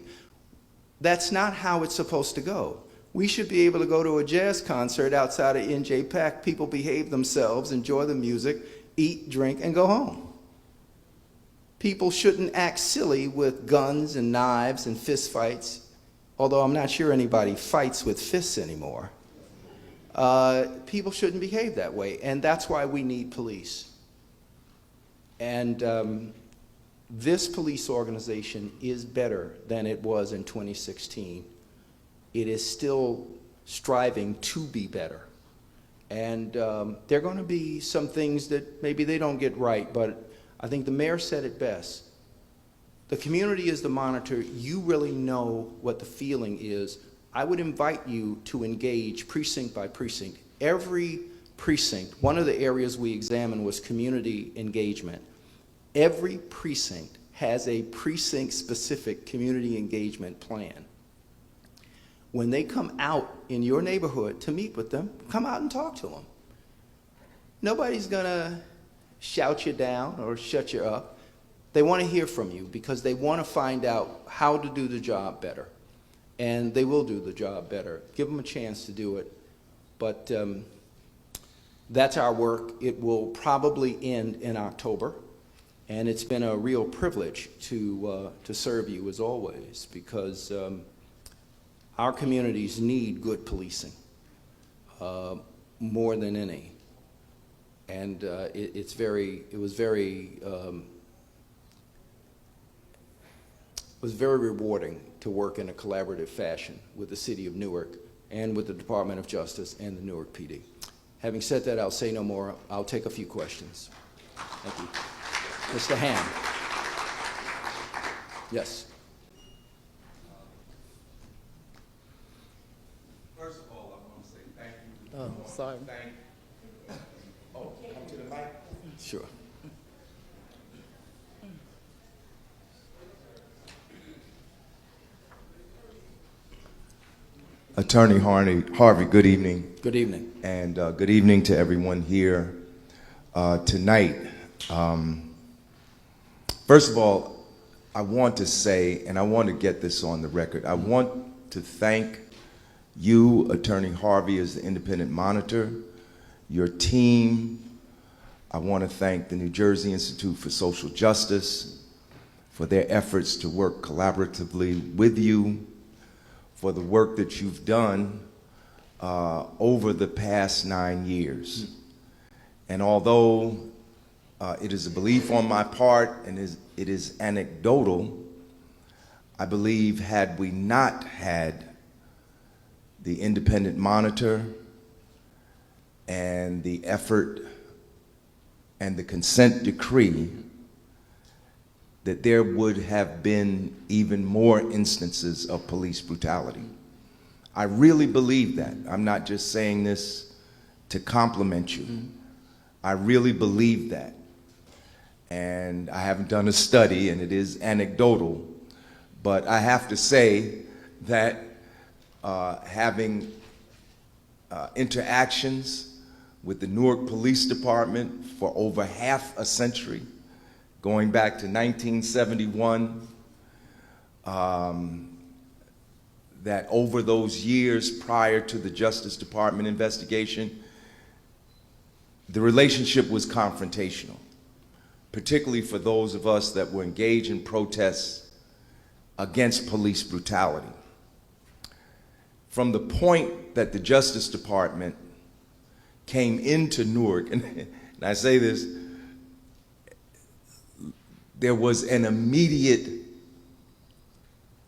That's not how it's supposed to go. We should be able to go to a jazz concert outside of NJ Pack. People behave themselves, enjoy the music, eat, drink, and go home. People shouldn't act silly with guns and knives and fist fights, although I'm not sure anybody fights with fists anymore. People shouldn't behave that way, and that's why we need police. And this police organization is better than it was in 2016. It is still striving to be better. And there are going to be some things that maybe they don't get right, but I think the mayor said it best. The community is the monitor. You really know what the feeling is. I would invite you to engage precinct by precinct. Every precinct, one of the areas we examined was community engagement. Every precinct has a precinct-specific community engagement plan. When they come out in your neighborhood to meet with them, come out and talk to them. Nobody's gonna shout you down or shut you up. They want to hear from you because they want to find out how to do the job better. And they will do the job better. Give them a chance to do it. But that's our work. It will probably end in October. And it's been a real privilege to serve you as always, because our communities need good policing more than any. And it was very rewarding to work in a collaborative fashion with the City of Newark and with the Department of Justice and the Newark PD. Having said that, I'll say no more. I'll take a few questions. Thank you. Mr. Ham. Yes. First of all, I want to say thank you. Oh, sorry. Come to the mic. Sure. Attorney Harvey, good evening. Good evening. And good evening to everyone here tonight. First of all, I want to say, and I want to get this on the record, I want to thank you, Attorney Harvey, as the independent monitor, your team. I want to thank the New Jersey Institute for Social Justice for their efforts to work collaboratively with you, for the work that you've done over the past 9 years. And although it is a belief on my part and it is anecdotal, I believe had we not had the independent monitor and the effort and the consent decree, that there would have been even more instances of police brutality. I really believe that. I'm not just saying this to compliment you. I really believe that. And I haven't done a study, and it is anecdotal, but I have to say that having interactions with the Newark Police Department for over half a century, going back to 1971, that over those years prior to the Justice Department investigation, the relationship was confrontational, particularly for those of us that were engaged in protests against police brutality. From the point that the Justice Department came into Newark, and I say this, there was an immediate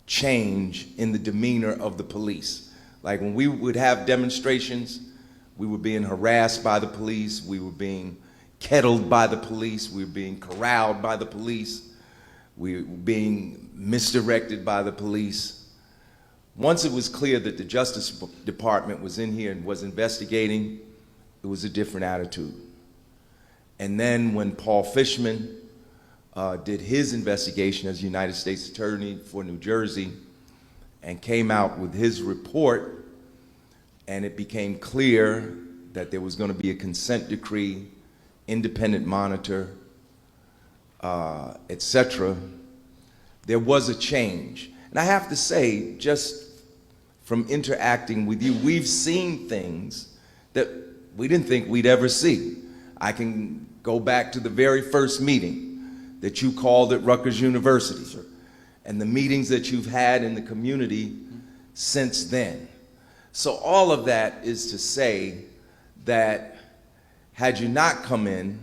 change in the demeanor of the police. Like when we would have demonstrations, we were being harassed by the police, we were being kettled by the police, we were being corralled by the police, we were being misdirected by the police. Once it was clear that the Justice Department was in here and was investigating, it was a different attitude. And then when Paul Fishman did his investigation as United States Attorney for New Jersey and came out with his report, and it became clear that there was going to be a consent decree, independent monitor, etc. There was a change. And I have to say, just from interacting with you, we've seen things that we didn't think we'd ever see. I can go back to the very first meeting that you called at Rutgers University, and the meetings that you've had in the community since then. So all of that is to say that had you not come in,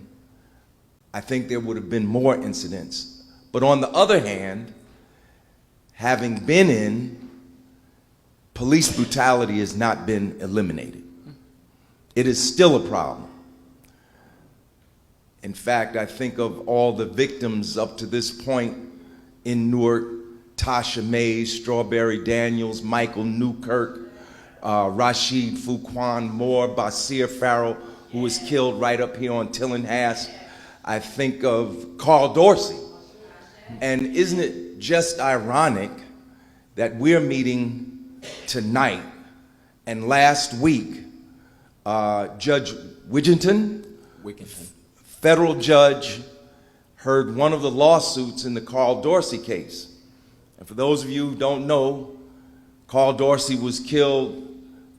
I think there would have been more incidents. But on the other hand, having been in, police brutality has not been eliminated. It is still a problem. In fact, I think of all the victims up to this point in Newark: Tasha Mays, Strawberry Daniels, Michael Newkirk, Rashid Fuquan Moore, Basir Farrell, who was killed right up here on Tillinghast. I think of Carl Dorsey. And isn't it just ironic that we're meeting tonight, and last week, Judge Wigginton, federal judge, heard one of the lawsuits in the Carl Dorsey case. And for those of you who don't know, Carl Dorsey was killed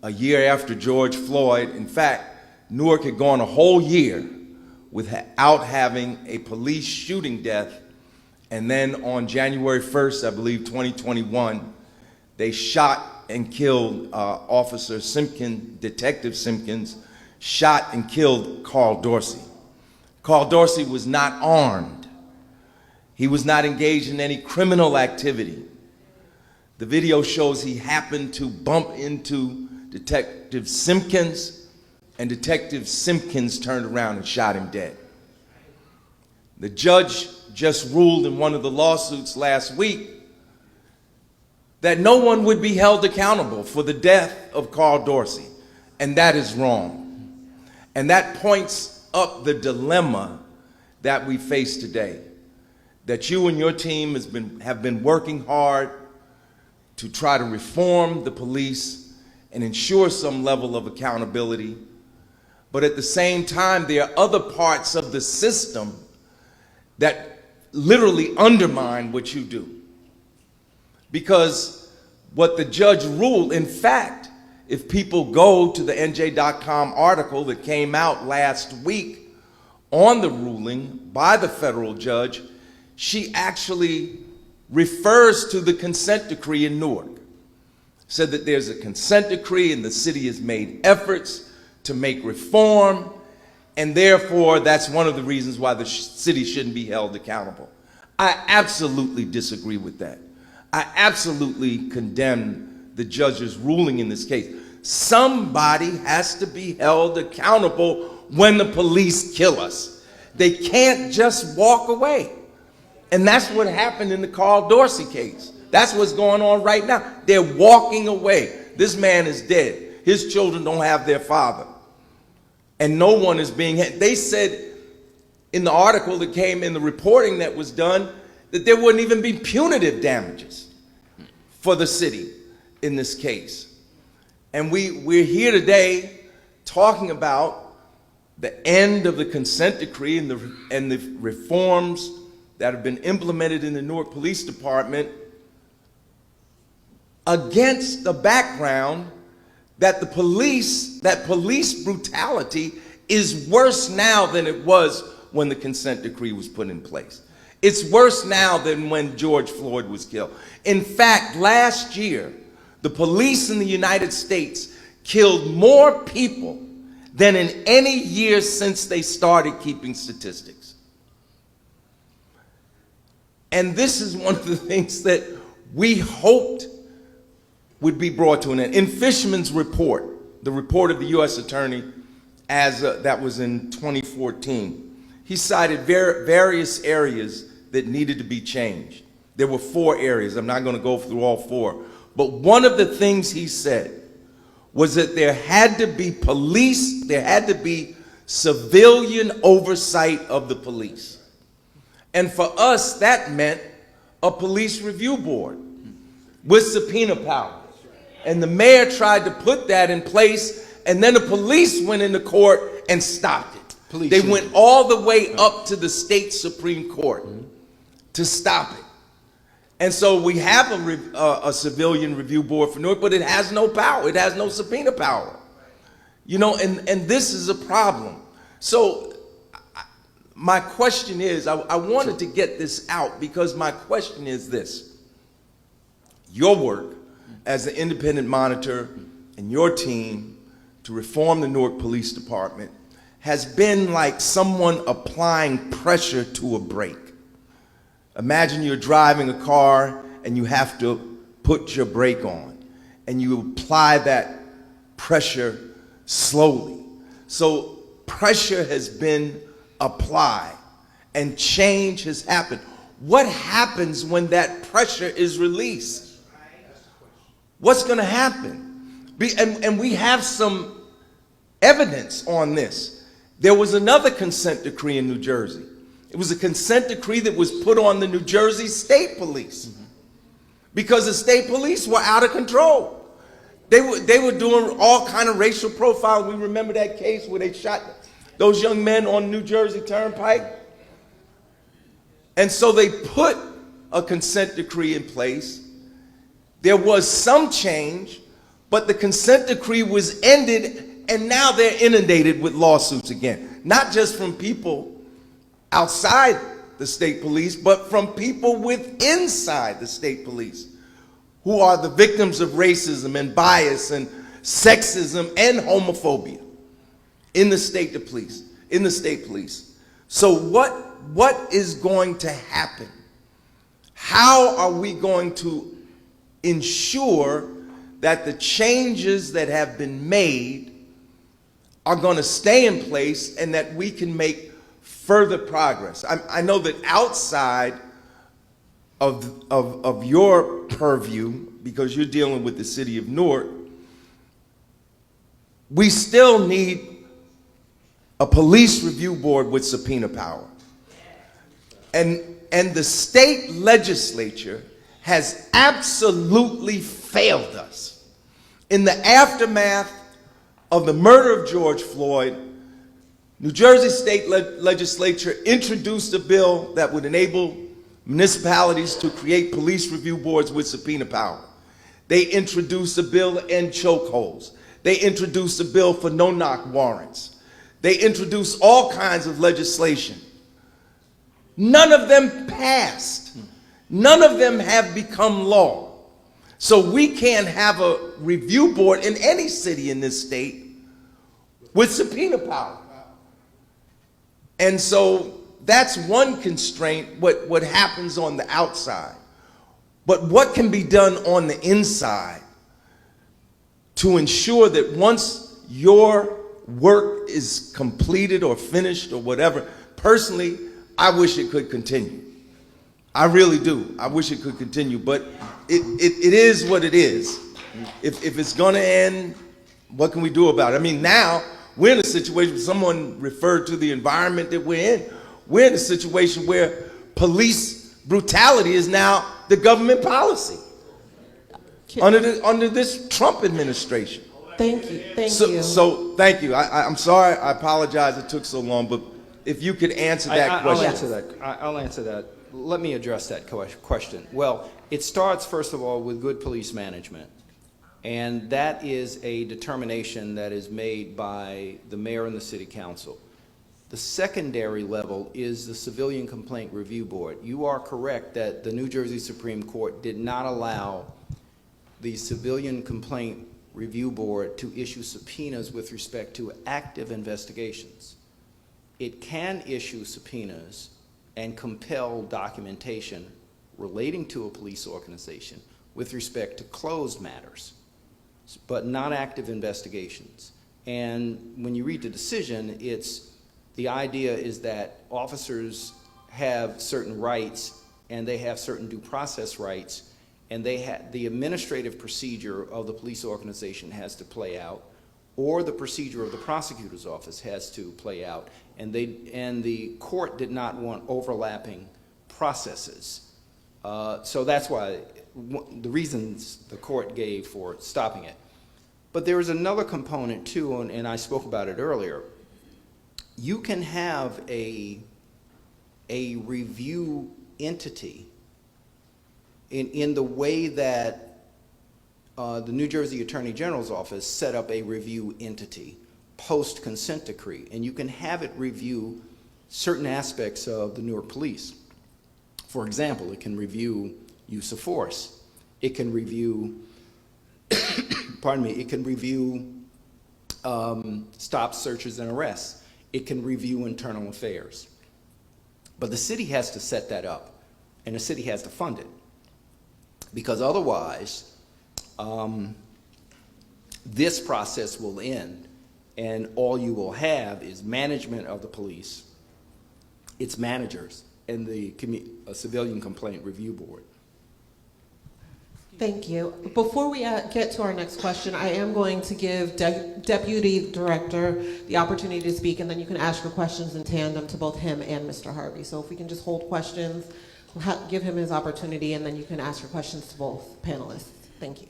a year after George Floyd. In fact, Newark had gone a whole year without having a police shooting death. And then on January 1st, I believe, 2021, they shot and killed Officer Simpkins, Detective Simpkins, shot and killed Carl Dorsey. Carl Dorsey was not armed. He was not engaged in any criminal activity. The video shows he happened to bump into Detective Simpkins, and Detective Simpkins turned around and shot him dead. The judge just ruled in one of the lawsuits last week that no one would be held accountable for the death of Carl Dorsey, and that is wrong. And that points up the dilemma that we face today, that you and your team have been working hard to try to reform the police and ensure some level of accountability. But at the same time, there are other parts of the system that literally undermine what you do. Because what the judge ruled, in fact, if people go to the NJ.com article that came out last week on the ruling by the federal judge, she actually refers to the consent decree in Newark. Said that there's a consent decree and the city has made efforts to make reform, and therefore that's one of the reasons why the city shouldn't be held accountable. I absolutely disagree with that. I absolutely condemn the judge's ruling in this case. Somebody has to be held accountable when the police kill us. They can't just walk away. And that's what happened in the Carl Dorsey case. That's what's going on right now. They're walking away. This man is dead. His children don't have their father. And no one is being, they said in the article that came in the reporting that was done that there wouldn't even be punitive damages for the city in this case. And we're here today talking about the end of the consent decree and the reforms that have been implemented in the Newark Police Department against the background that police brutality is worse now than it was when the consent decree was put in place. It's worse now than when George Floyd was killed. In fact, last year, the police in the United States killed more people than in any year since they started keeping statistics. And this is one of the things that we hoped would be brought to an end. In Fishman's report, the report of the U.S. Attorney that was in 2014, he cited various areas that needed to be changed. There were 4 areas. I'm not going to go through all 4. But one of the things he said was that there had to be civilian oversight of the police. And for us, that meant a police review board with subpoena power. And the mayor tried to put that in place, and then the police went into court and stopped it. They went all the way up to the state Supreme Court to stop it. And so we have a civilian review board for Newark, but it has no power. It has no subpoena power. You know, and this is a problem. So my question is, I wanted to get this out because my question is this. Your work as an independent monitor and your team to reform the Newark Police Department has been like someone applying pressure to a brake. Imagine you're driving a car and you have to put your brake on, and you apply that pressure slowly. So pressure has been applied and change has happened. What happens when that pressure is released? What's going to happen? And we have some evidence on this. There was another consent decree in New Jersey. It was a consent decree that was put on the New Jersey State Police because the state police were out of control. They were doing all kind of racial profiling. We remember that case where they shot those young men on New Jersey Turnpike. And so they put a consent decree in place. There was some change, but the consent decree was ended, and now they're inundated with lawsuits again. Not just from people outside the state police, but from people inside the state police who are the victims of racism and bias and sexism and homophobia in the state police. So what is going to happen? How are we going to ensure that the changes that have been made are going to stay in place and that we can make further progress? I know that outside of your purview, because you're dealing with the city of Newark, we still need a police review board with subpoena power. And the state legislature has absolutely failed us. In the aftermath of the murder of George Floyd, New Jersey state legislature introduced a bill that would enable municipalities to create police review boards with subpoena power. They introduced a bill to end chokeholds. They introduced a bill for no-knock warrants. They introduced all kinds of legislation. None of them passed. None of them have become law. So we can't have a review board in any city in this state with subpoena power. And so that's one constraint, what happens on the outside. But what can be done on the inside to ensure that once your work is completed or finished or whatever, personally, I wish it could continue. I really do. I wish it could continue, but it is what it is. If it's going to end, what can we do about it? I mean, now we're in a situation, someone referred to the environment that we're in. We're in a situation where police brutality is now the government policy under this Trump administration. Thank you. Thank you. So thank you. I'm sorry. I apologize it took so long, but if you could answer that question. I'll answer that. Let me address that question. Well, it starts, first of all, with good police management. And that is a determination that is made by the mayor and the city council. The secondary level is the Civilian Complaint Review Board. You are correct that the New Jersey Supreme Court did not allow the Civilian Complaint Review Board to issue subpoenas with respect to active investigations. It can issue subpoenas and compel documentation relating to a police organization with respect to closed matters, but not active investigations. And when you read the decision, the idea is that officers have certain rights and they have certain due process rights, and the administrative procedure of the police organization has to play out or the procedure of the prosecutor's office has to play out, and the court did not want overlapping processes. So that's why the reasons the court gave for stopping it. But there is another component too, and I spoke about it earlier. You can have a review entity in the way that the New Jersey Attorney General's office set up a review entity post-consent decree, and you can have it review certain aspects of the Newark Police. For example, it can review use of force. It can review, pardon me, it can review stops, searches, and arrests. It can review internal affairs. But the city has to set that up, and the city has to fund it. Because otherwise, this process will end, and all you will have is management of the police, its managers, and the Civilian Complaint Review Board. Thank you. Before we get to our next question, I am going to give Deputy Director the opportunity to speak, and then you can ask your questions in tandem to both him and Mr. Harvey. So if we can just hold questions, we'll give him his opportunity, and then you can ask your questions to both panelists. Thank you.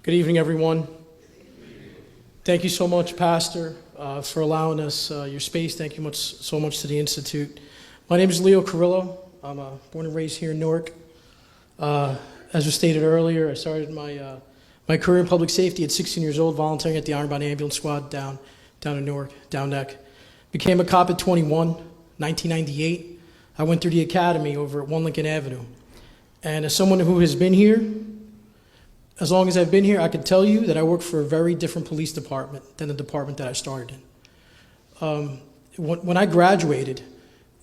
Good evening, everyone. Thank you so much, Pastor, for allowing us your space. Thank you so much to the Institute. My name is Leo Carrillo. I'm born and raised here in Newark. As was stated earlier, I started my career in public safety at 16 years old, volunteering at the Iron Bound Ambulance Squad down in Newark, down neck. Became a cop at 21, 1998. I went through the academy over at 1 Lincoln Avenue. And as someone who has been here, as long as I've been here, I can tell you that I work for a very different police department than the department that I started in. When I graduated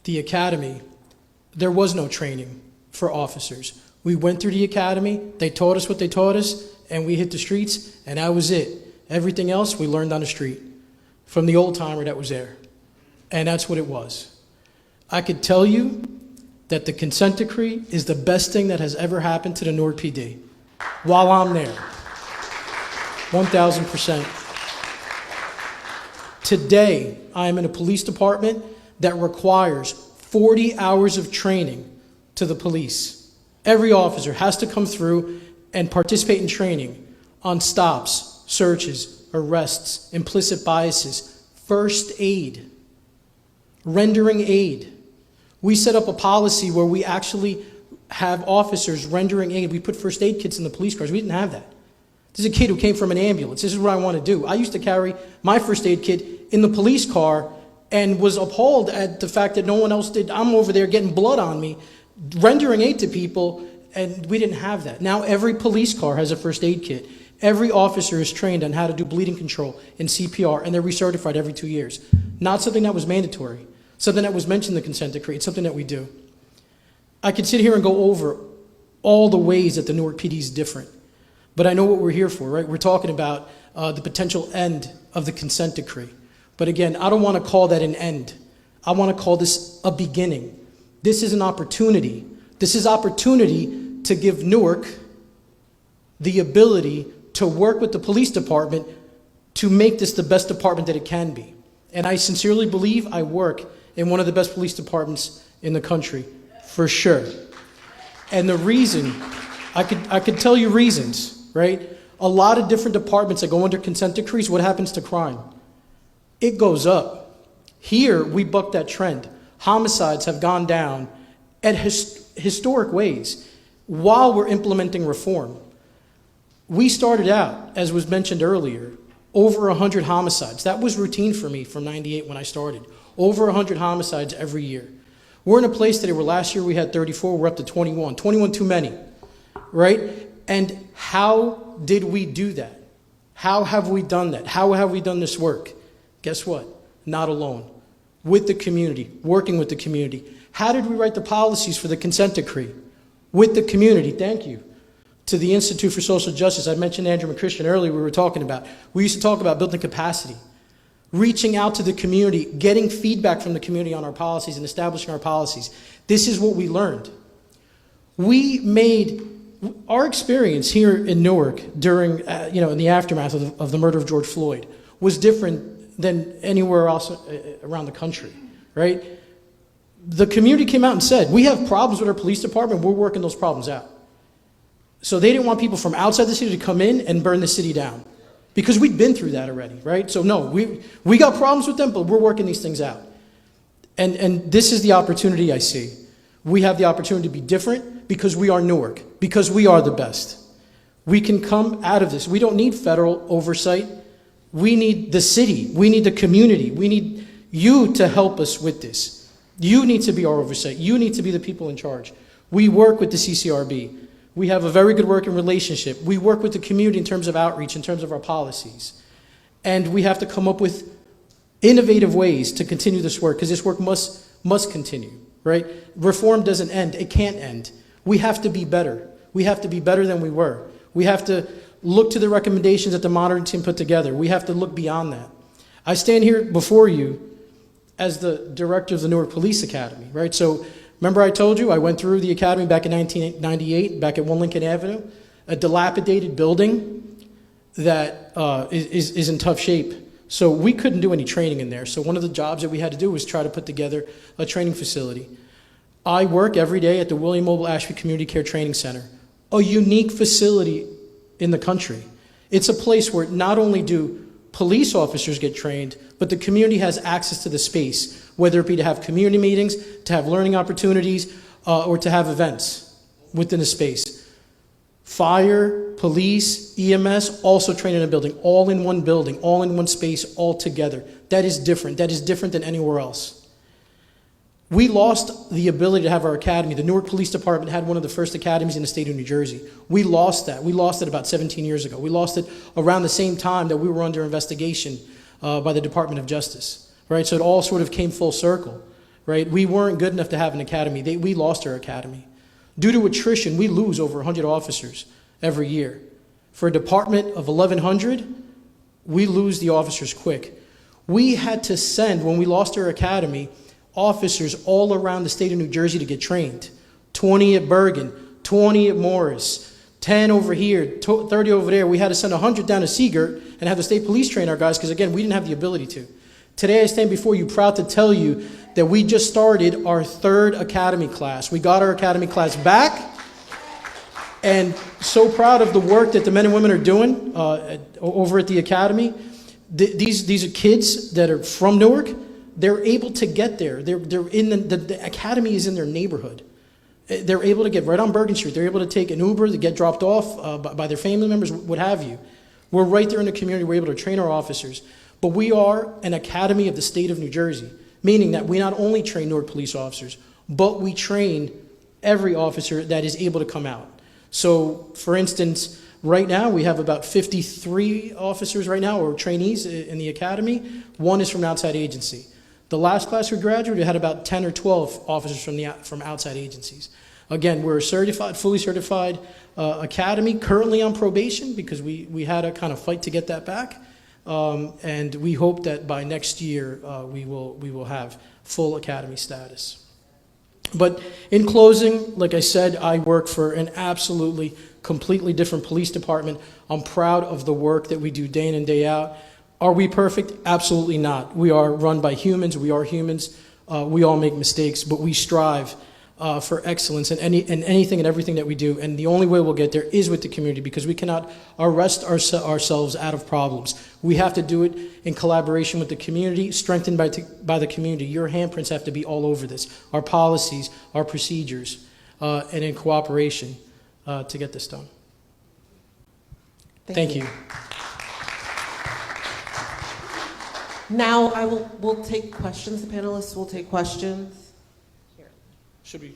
the academy, there was no training for officers. We went through the academy, they taught us what they taught us, and we hit the streets, and that was it. Everything else we learned on the street from the old timer that was there. And that's what it was. I could tell you that the consent decree is the best thing that has ever happened to the Newark PD while I'm there. 1,000%. Today, I am in a police department that requires 40 hours of training to the police. Every officer has to come through and participate in training on stops, searches, arrests, implicit biases, first aid, rendering aid. We set up a policy where we actually have officers rendering aid. We put first aid kits in the police cars. We didn't have that. This is a kid who came from an ambulance. This is what I want to do. I used to carry my first aid kit in the police car and was appalled at the fact that no one else did. I'm over there getting blood on me, rendering aid to people, and we didn't have that. Now every police car has a first aid kit. Every officer is trained on how to do bleeding control and CPR, and they're recertified every 2 years. Not something that was mandatory, something that was mentioned in the consent decree. It's something that we do. I could sit here and go over all the ways that the Newark PD is different, but I know what we're here for, right? We're talking about the potential end of the consent decree. But again, I don't want to call that an end. I want to call this a beginning. This is an opportunity. This is opportunity to give Newark the ability to work with the police department to make this the best department that it can be. And I sincerely believe I work in one of the best police departments in the country, for sure. And the reason, I could tell you reasons, right? A lot of different departments that go under consent decrees, what happens to crime? It goes up. Here, we buck that trend. Homicides have gone down at historic ways while we're implementing reform. We started out, as was mentioned earlier, over 100 homicides. That was routine for me from 98 when I started. Over 100 homicides every year. We're in a place today where last year we had 34, we're up to 21. 21 too many, right? And how did we do that? How have we done that? How have we done this work? Guess what? Not alone. With the community, working with the community. How did we write the policies for the consent decree? With the community, thank you. To the Institute for Social Justice, I mentioned Andrew McChristian earlier, we were talking about. We used to talk about building capacity, reaching out to the community, getting feedback from the community on our policies and establishing our policies. This is what we learned. We made our experience here in Newark during, in the aftermath of the murder of George Floyd was different than anywhere else around the country, right? The community came out and said, we have problems with our police department, we're working those problems out. So they didn't want people from outside the city to come in and burn the city down, because we'd been through that already, right? So no, we got problems with them, but we're working these things out. And this is the opportunity I see. We have the opportunity to be different because we are Newark, because we are the best. We can come out of this. We don't need federal oversight. We need the city. We need the community. We need you to help us with this. You need to be our oversight. You need to be the people in charge. We work with the CCRB. We have a very good working relationship. We work with the community in terms of outreach, in terms of our policies. And we have to come up with innovative ways to continue this work, because this work must continue, right? Reform doesn't end. It can't end. We have to be better. We have to be better than we were. We have to look to the recommendations that the monitoring team put together. We have to look beyond that. I stand here before you as the director of the Newark Police Academy, right? So remember I told you I went through the academy back in 1998, back at 1 Lincoln Avenue, a dilapidated building that is in tough shape. So we couldn't do any training in there. So one of the jobs that we had to do was try to put together a training facility. I work every day at the William Mobile Ashby Community Care Training Center, a unique facility in the country. It's a place where not only do police officers get trained, but the community has access to the space, whether it be to have community meetings, to have learning opportunities, or to have events within the space. Fire, police, EMS, also trained in a building, all in one space, all together. That is different. That is different than anywhere else. We lost the ability to have our academy. The Newark Police Department had one of the first academies in the state of New Jersey. We lost that. We lost it about 17 years ago. We lost it around the same time that we were under investigation by the Department of Justice, right? So it all sort of came full circle, right? We weren't good enough to have an academy. We lost our academy. Due to attrition, we lose over 100 officers every year. For a department of 1,100, we lose the officers quick. We had to send, when we lost our academy, officers all around the state of New Jersey to get trained. 20 at Bergen, 20 at Morris, 10 over here, 30 over there. We had to send 100 down to Seagirt and have the state police train our guys, because again, we didn't have the ability to. Today I stand before you proud to tell you that we just started our 3rd academy class. We got our academy class back, and so proud of the work that the men and women are doing over at the academy. These are kids that are from Newark. They're able to get there. They're in the academy is in their neighborhood. They're able to get right on Bergen Street. They're able to take an Uber to get dropped off by their family members, what have you. We're right there in the community. We're able to train our officers. But we are an academy of the state of New Jersey, meaning that we not only train Newark police officers, but we train every officer that is able to come out. So, for instance, right now we have about 53 officers right now, or trainees in the academy. One is from an outside agency. The last class we graduated had about 10 or 12 officers from outside agencies. Again, we're a certified, fully certified academy, currently on probation because we had to kind of fight to get that back. And we hope that by next year we will have full academy status. But in closing, like I said, I work for an absolutely, completely different police department. I'm proud of the work that we do day in and day out. Are we perfect? Absolutely not. We are run by humans. We are humans. We all make mistakes, but we strive for excellence in anything and everything that we do. And the only way we'll get there is with the community, because we cannot arrest ourselves out of problems. We have to do it in collaboration with the community, strengthened by the community. Your handprints have to be all over this. Our policies, our procedures, and in cooperation to get this done. Thank you. Now we'll take questions. The panelists will take questions. Here. Should we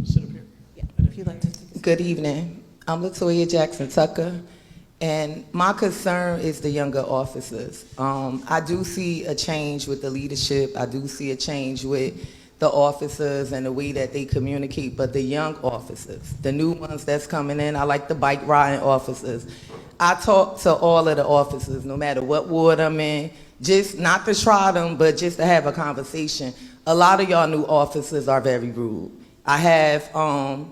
sit up here? Yeah, if you'd like to take a seat. Good evening. I'm Latoya Jackson Tucker, and my concern is the younger officers. I do see a change with the leadership. I do see a change with the officers and the way that they communicate, but the young officers, the new ones that's coming in, I like the bike riding officers. I talk to all of the officers, no matter what ward I'm in, just not to try them, but just to have a conversation. A lot of y'all new officers are very rude. I have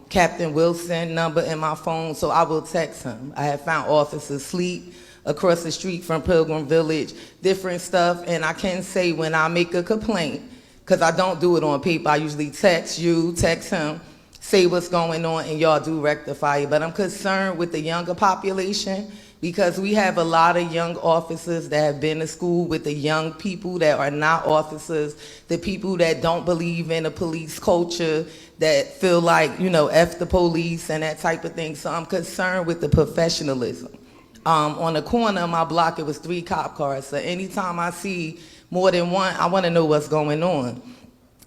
Captain Wilson number in my phone, so I will text him. I have found officers asleep across the street from Pilgrim Village, different stuff, and I can say when I make a complaint, because I don't do it on paper, I usually text you, text him, say what's going on, and y'all do rectify it. But I'm concerned with the younger population because we have a lot of young officers that have been to school with the young people that are not officers, the people that don't believe in a police culture, that feel like, you know, F the police and that type of thing. So I'm concerned with the professionalism. On the corner of my block, it was 3 cop cars. So anytime I see more than one, I want to know what's going on,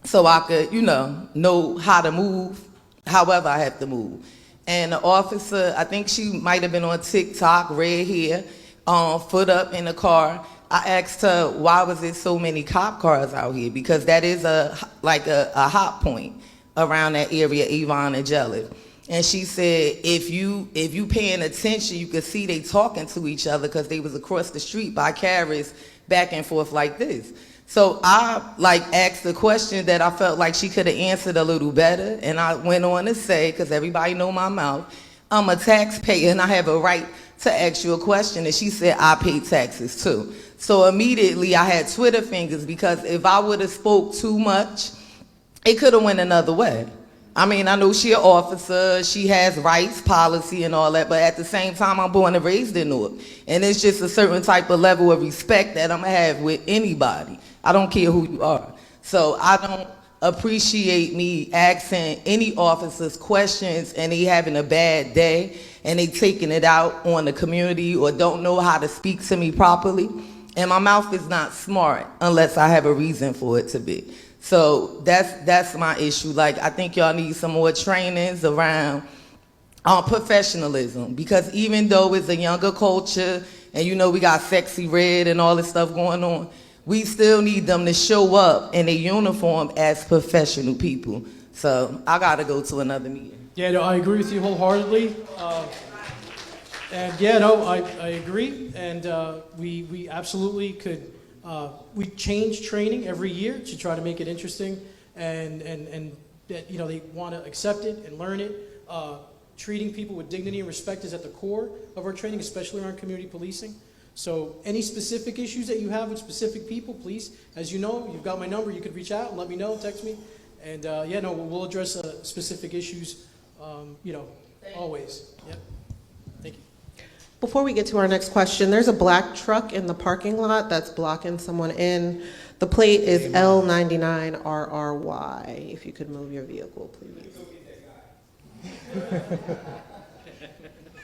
so I could, you know how to move, however I have to move. And the officer, I think she might have been on TikTok, red hair, foot up in the car. I asked her, why was there so many cop cars out here? Because that is a hot point around that area, Avon and Jelly. And she said, if you paying attention, you could see they talking to each other because they was across the street by carriers back and forth like this. So I asked a question that I felt like she could have answered a little better, and I went on to say, because everybody know my mouth, I'm a taxpayer and I have a right to ask you a question. And she said, I pay taxes too. So immediately I had Twitter fingers, because if I would have spoke too much, it could have went another way. I mean, I know she an officer, she has rights, policy, and all that, but at the same time, I'm born and raised in Newark. And it's just a certain type of level of respect that I'm gonna have with anybody. I don't care who you are. So I don't appreciate me asking any officers questions and they having a bad day and they taking it out on the community or don't know how to speak to me properly. And my mouth is not smart unless I have a reason for it to be. So that's my issue. Like, I think y'all need some more trainings around professionalism, because even though it's a younger culture and you know we got Sexy Red and all this stuff going on, we still need them to show up in a uniform as professional people. So I gotta go to another meeting. Yeah, no, I agree with you wholeheartedly. And yeah, no, I agree. And we absolutely could, we change training every year to try to make it interesting and that, you know, they want to accept it and learn it. Treating people with dignity and respect is at the core of our training, especially around community policing. So any specific issues that you have with specific people, please, as you know, you've got my number, you could reach out and let me know, text me. And yeah, no, we'll address specific issues, you know, always. Yep. Thank you. Before we get to our next question, there's a black truck in the parking lot that's blocking someone in. The plate is L99RRY. If you could move your vehicle, please.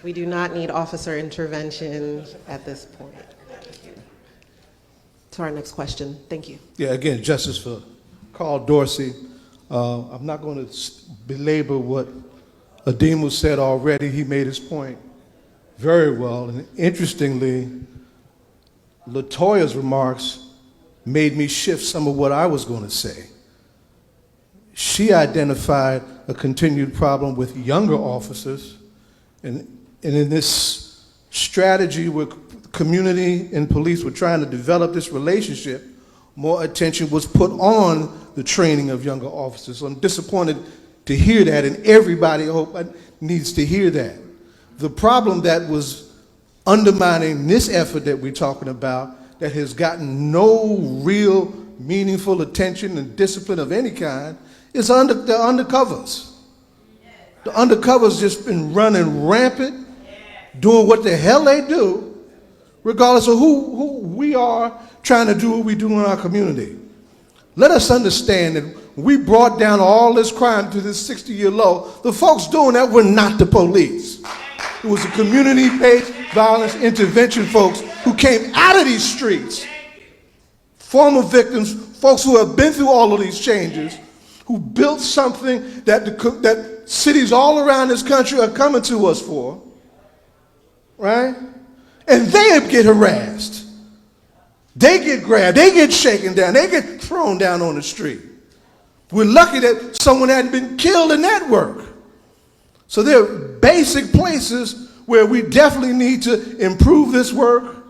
We do not need officer intervention at this point. To our next question. Thank you. Yeah, again, justice for Carl Dorsey. I'm not going to belabor what Adimu said already. He made his point very well. And interestingly, LaToya's remarks made me shift some of what I was going to say. She identified a continued problem with younger officers, and in this strategy where community and police were trying to develop this relationship, more attention was put on the training of younger officers. So I'm disappointed to hear that, and everybody, I hope, needs to hear that. The problem that was undermining this effort that we're talking about, that has gotten no real meaningful attention and discipline of any kind, is the undercovers. The undercovers just been running rampant, doing what the hell they do, regardless of who we are, trying to do what we do in our community. Let us understand that we brought down all this crime to this 60-year low. The folks doing that were not the police. It was the community-based violence intervention folks who came out of these streets, former victims, folks who have been through all of these changes, who built something that cities all around this country are coming to us for, right? And they get harassed. They get grabbed. They get shaken down. They get thrown down on the street. We're lucky that someone hadn't been killed in that work. So there are basic places where we definitely need to improve this work.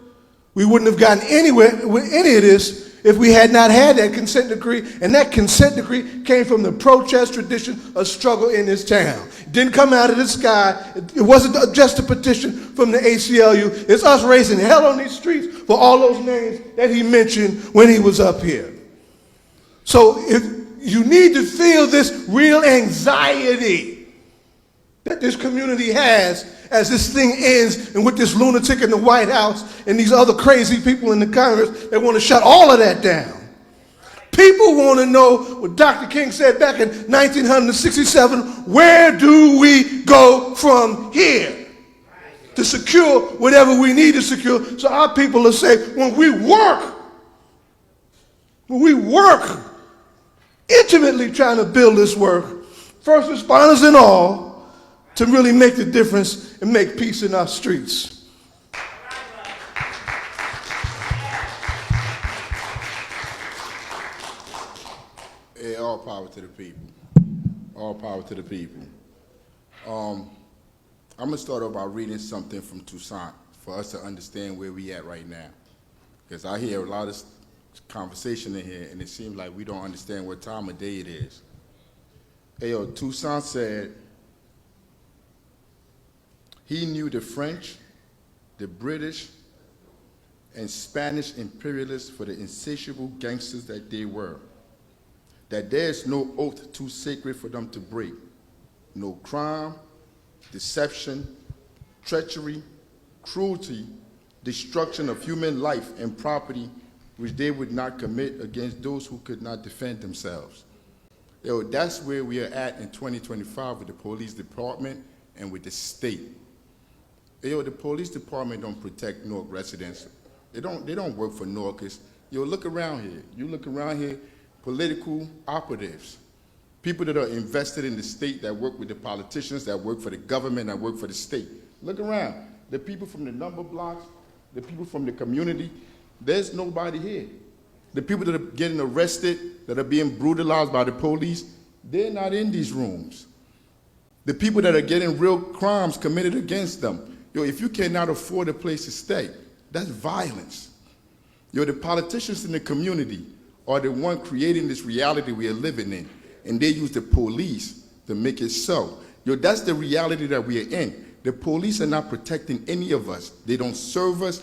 We wouldn't have gotten anywhere with any of this if we had not had that consent decree, and that consent decree came from the protest tradition of struggle in this town. It didn't come out of the sky. It wasn't just a petition from the ACLU. It's us raising hell on these streets for all those names that he mentioned when he was up here. So if you need to feel this real anxiety that this community has as this thing ends, and with this lunatic in the White House and these other crazy people in the Congress that want to shut all of that down. People want to know what Dr. King said back in 1967, where do we go from here to secure whatever we need to secure? So our people will say, when we work intimately trying to build this work, first responders and all, to really make the difference and make peace in our streets. Hey, all power to the people. All power to the people. I'm going to start off by reading something from Toussaint for us to understand where we at right now. Because I hear a lot of conversation in here, and it seems like we don't understand what time of day it is. Hey, yo, Toussaint said, he knew the French, the British, and Spanish imperialists for the insatiable gangsters that they were. That there is no oath too sacred for them to break. No crime, deception, treachery, cruelty, destruction of human life and property which they would not commit against those who could not defend themselves. Yo, that's where we are at in 2025 with the police department and with the state. Yo, the police department don't protect Newark residents. They don't work for Newarkers. Yo, look around here. You look around here, political operatives, people that are invested in the state, that work with the politicians, that work for the government, that work for the state. Look around. The people from the number blocks, the people from the community, there's nobody here. The people that are getting arrested, that are being brutalized by the police, they're not in these rooms. The people that are getting real crimes committed against them, yo, if you cannot afford a place to stay, that's violence. Yo, the politicians in the community are the one creating this reality we are living in, and they use the police to make it so. Yo, that's the reality that we are in. The police are not protecting any of us. They don't serve us.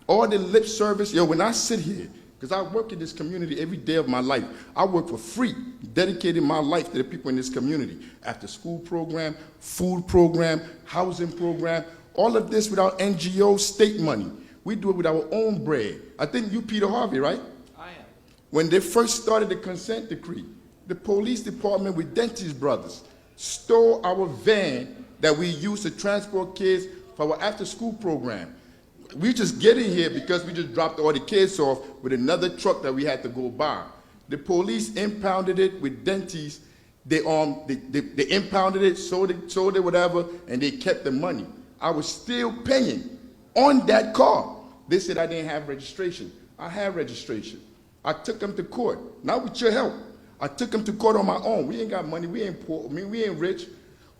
All the lip service, yo, when I sit here, because I work in this community every day of my life, I work for free, dedicating my life to the people in this community. After school program, food program, housing program, all of this without NGO state money. We do it with our own bread. I think you, Peter Harvey, right? I am. When they first started the consent decree, the police department with Denty's brothers stole our van that we used to transport kids for our after-school program. We just get in here because we just dropped all the kids off with another truck that we had to go buy. The police impounded it with Denty's. They impounded it, sold it, whatever, and they kept the money. I was still paying on that car. They said I didn't have registration. I had registration. I took them to court, not with your help. I took them to court on my own. We ain't got money. We ain't poor. I mean, we ain't rich.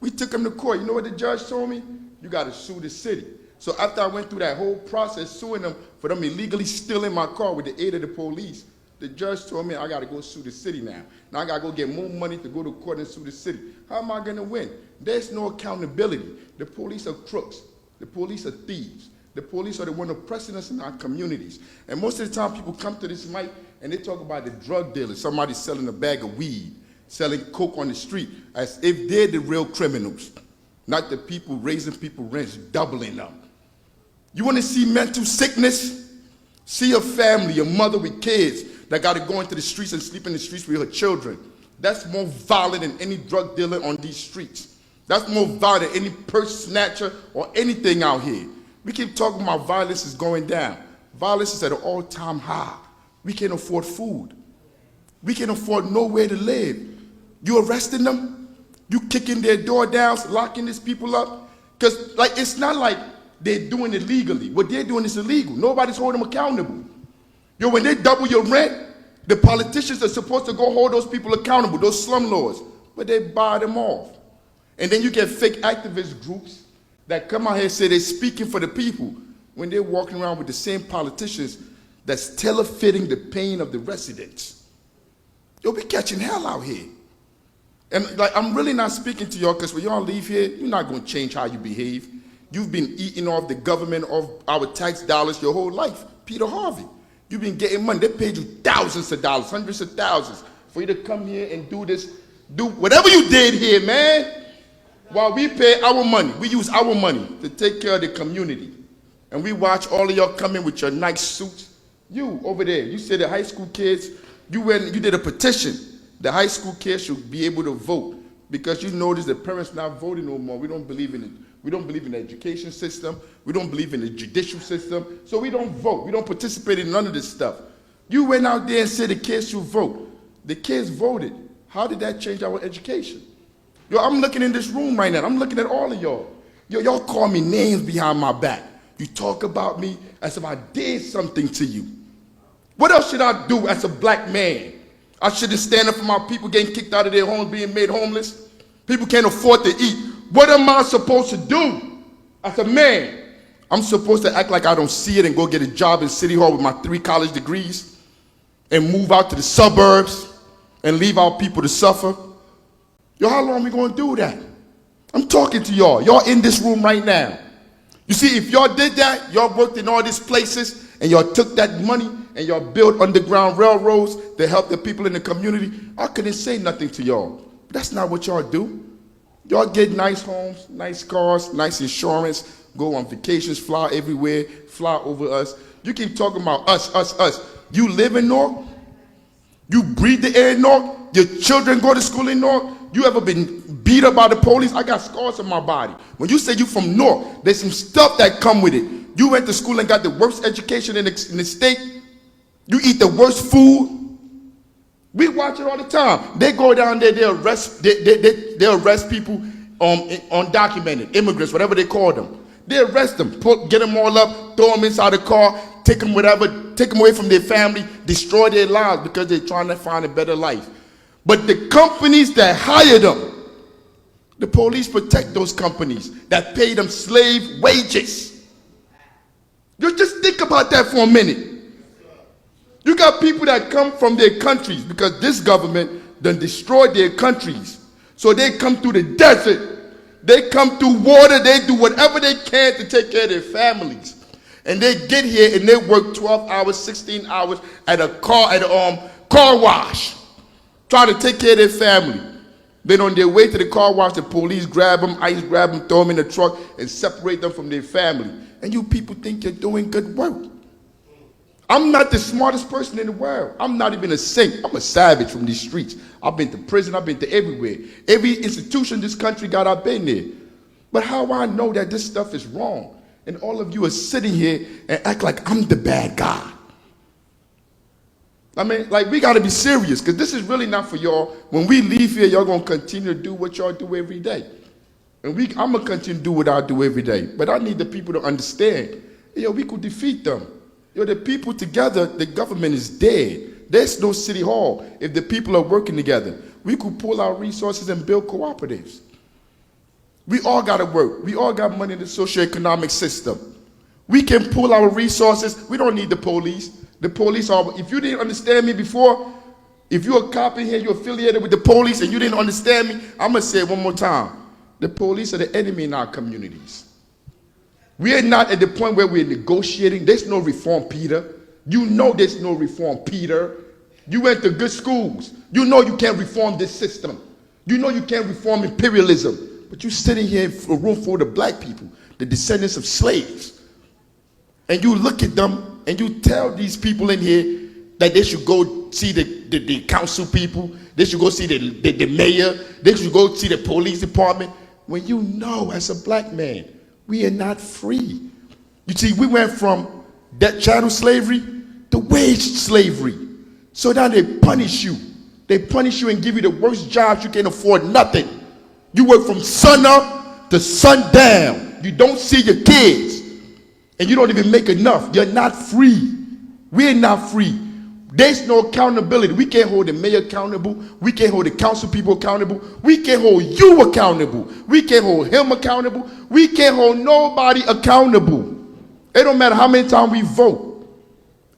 We took them to court. You know what the judge told me? You got to sue the city. So after I went through that whole process suing them for them illegally stealing my car with the aid of the police, the judge told me I got to go sue the city now. Now I got to go get more money to go to court and sue the city. How am I going to win? There's no accountability. The police are crooks. The police are thieves. The police are the one oppressing us in our communities. And most of the time people come to this mic and they talk about the drug dealers, somebody selling a bag of weed, selling coke on the street, as if they're the real criminals, not the people raising people rents, doubling them. You want to see mental sickness? See a family, a mother with kids that got to go into the streets and sleep in the streets with her children. That's more violent than any drug dealer on these streets. That's more violent than any purse snatcher or anything out here. We keep talking about violence is going down. Violence is at an all-time high. We can't afford food. We can't afford nowhere to live. You arresting them? You kicking their door down, locking these people up? Because it's not like they're doing it legally. What they're doing is illegal. Nobody's holding them accountable. Yo, when they double your rent, the politicians are supposed to go hold those people accountable, those slum lords, but they buy them off. And then you get fake activist groups that come out here and say they're speaking for the people when they're walking around with the same politicians that's tailor-fitting the pain of the residents. You'll be catching hell out here. And like, I'm really not speaking to y'all because when y'all leave here, you're not going to change how you behave. You've been eating off the government, of our tax dollars your whole life. Peter Harvey, you've been getting money. They paid you thousands of dollars, hundreds of thousands for you to come here and do this, do whatever you did here, man. While we pay our money, we use our money to take care of the community. And we watch all of y'all come in with your nice suits. You over there, you said the high school kids, you did a petition. The high school kids should be able to vote because you notice the parents not voting no more. We don't believe in it. We don't believe in the education system. We don't believe in the judicial system. So we don't vote. We don't participate in none of this stuff. You went out there and said the kids should vote. The kids voted. How did that change our education? Yo, I'm looking in this room right now. I'm looking at all of y'all. Yo, y'all call me names behind my back. You talk about me as if I did something to you. What else should I do as a black man? I shouldn't stand up for my people getting kicked out of their homes, being made homeless. People can't afford to eat. What am I supposed to do as a man? I'm supposed to act like I don't see it and go get a job in City Hall with my 3 college degrees and move out to the suburbs and leave our people to suffer? Yo, how long are we going to do that? I'm talking to y'all. Y'all in this room right now. You see, if y'all did that, y'all worked in all these places and y'all took that money and y'all built underground railroads to help the people in the community, I couldn't say nothing to y'all. But that's not what y'all do. Y'all get nice homes, nice cars, nice insurance, go on vacations, fly everywhere, fly over us. You keep talking about us, us, us. You live in Newark? You breathe the air in Newark? Your children go to school in Newark? You ever been beat up by the police? I got scars on my body. When you say you from Newark, there's some stuff that come with it. You went to school and got the worst education in the state. You eat the worst food. We watch it all the time. They go down there, they arrest people undocumented, immigrants, whatever they call them. They arrest them, get them all up, throw them inside the car, take them away from their family, destroy their lives because they're trying to find a better life. But the companies that hire them, the police protect those companies that pay them slave wages. You just think about that for a minute. You got people that come from their countries because this government done destroyed their countries. So they come through the desert. They come through water. They do whatever they can to take care of their families. And they get here and they work 12 hours, 16 hours at a car wash, trying to take care of their family. Then on their way to the car wash, the police grab them, ICE grab them, throw them in the truck, and separate them from their family. And you people think you're doing good work. I'm not the smartest person in the world. I'm not even a saint. I'm a savage from these streets. I've been to prison. I've been to everywhere. Every institution this country got, I've been there. But how I know that this stuff is wrong? And all of you are sitting here and act like I'm the bad guy. I mean, like, we got to be serious because this is really not for y'all. When we leave here, y'all going to continue to do what y'all do every day. And I'm going to continue to do what I do every day. But I need the people to understand, yo, we could defeat them. Yo, the people together, the government is dead. There's no city hall if the people are working together. We could pull our resources and build cooperatives. We all got to work. We all got money in the socioeconomic system. We can pull our resources. We don't need the police. The police are, if you didn't understand me before, if you're a cop in here, you're affiliated with the police and you didn't understand me, I'm going to say it one more time. The police are the enemy in our communities. We are not at the point where we're negotiating. There's no reform, Peter. You know there's no reform, Peter. You went to good schools. You know you can't reform this system. You know you can't reform imperialism. But you're sitting here in a room full of black people, the descendants of slaves. And you look at them and you tell these people in here that they should go see the council people. They should go see the mayor. They should go see the police department. When you know as a black man, we are not free. You see, we went from that chattel slavery to wage slavery. So now they punish you. They punish you and give you the worst jobs. You can't afford nothing. You work from sun up to sundown. You don't see your kids. And you don't even make enough. You're not free. We're not free. There's no accountability. We can't hold the mayor accountable. We can't hold the council people accountable. We can't hold you accountable. We can't hold him accountable. We can't hold nobody accountable. It don't matter how many times we vote.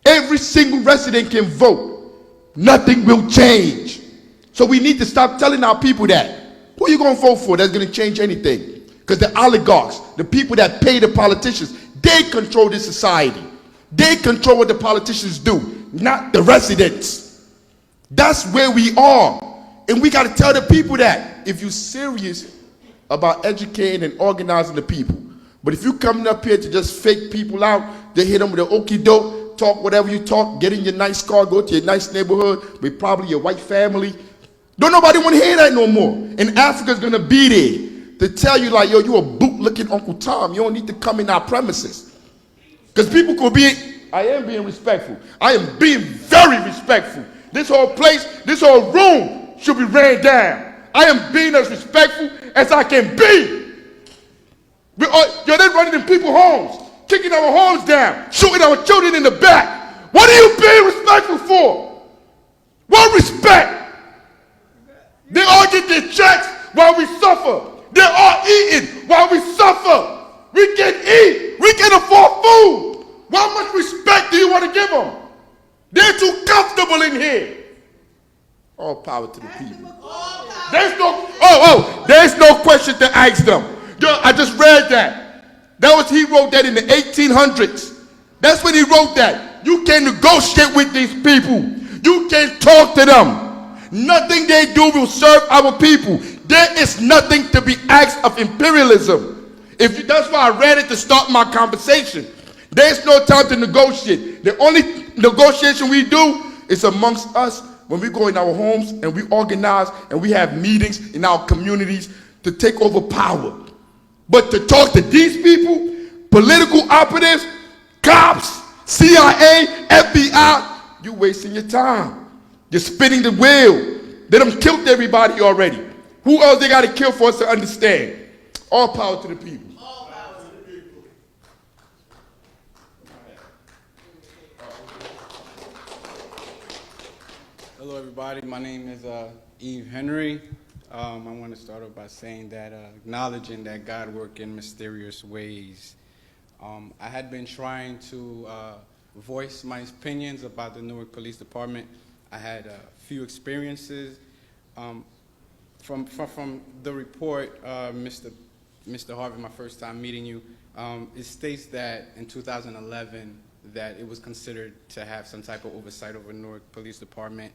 every single resident can vote, nothing will change. So we need to stop telling our people that. Who are you going to vote for that's going to change anything? Because the oligarchs, the people that pay the politicians, they control this society. They control what the politicians do, not the residents. That's where we are. And we got to tell the people that if you're serious about educating and organizing the people. But if you coming up here to just fake people out, they hit them with the okie doke, talk whatever you talk, get in your nice car, go to your nice neighborhood with probably your white family. Don't nobody want to hear that no more. And Africa's going to be there to tell you like, yo, you a boot-looking Uncle Tom. You don't need to come in our premises. Because people could be, I am being respectful. I am being very respectful. This whole place, this whole room should be ran down. I am being as respectful as I can be. They're running in people's homes, kicking our homes down, shooting our children in the back. What are you being respectful for? What respect? They all get their checks while we suffer. They're all eating while we suffer. We can eat. We can afford food. How much respect do you want to give them? They're too comfortable in here. All power to the people. There's no question to ask them. Yo, I just read that. He wrote that in the 1800s. That's when he wrote that. You can't negotiate with these people. You can't talk to them. Nothing they do will serve our people. There is nothing to be asked of imperialism. That's why I read it to start my conversation. There's no time to negotiate. The only negotiation we do is amongst us when we go in our homes and we organize and we have meetings in our communities to take over power. But to talk to these people, political operatives, cops, CIA, FBI, you're wasting your time. You're spinning the wheel. They done killed everybody already. Who else they got to kill for us to understand? All power to the people. All power to the people. Hello, everybody. My name is Eve Henry. I want to start off by saying that, acknowledging that God works in mysterious ways. I had been trying to voice my opinions about the Newark Police Department. I had a few experiences. From the report, Mr. Harvey, my first time meeting you, it states that in 2011 that it was considered to have some type of oversight over Newark Police Department,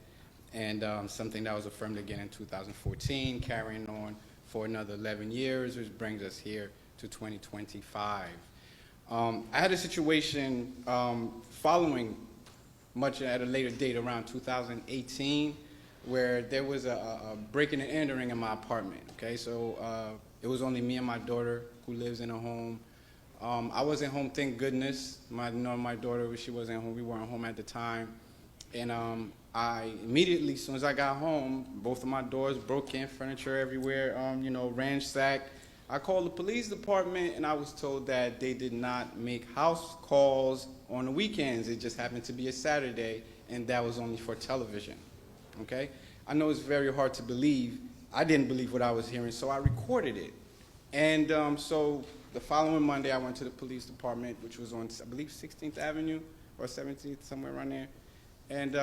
and something that was affirmed again in 2014, carrying on for another 11 years, which brings us here to 2025. I had a situation following much at a later date, around 2018, where there was a breaking and entering in my apartment, okay? So it was only me and my daughter who lives in a home. I wasn't home, thank goodness. My daughter, she wasn't home, we weren't home at the time. And I immediately, as soon as I got home, both of my doors broke in, furniture everywhere, ransacked. I called the police department and I was told that they did not make house calls on the weekends. It just happened to be a Saturday, and that was only for television, okay? I know it's very hard to believe. I didn't believe what I was hearing, so I recorded it. And so the following Monday, I went to the police department, which was on, I believe, 16th Avenue or 17th, somewhere around there. And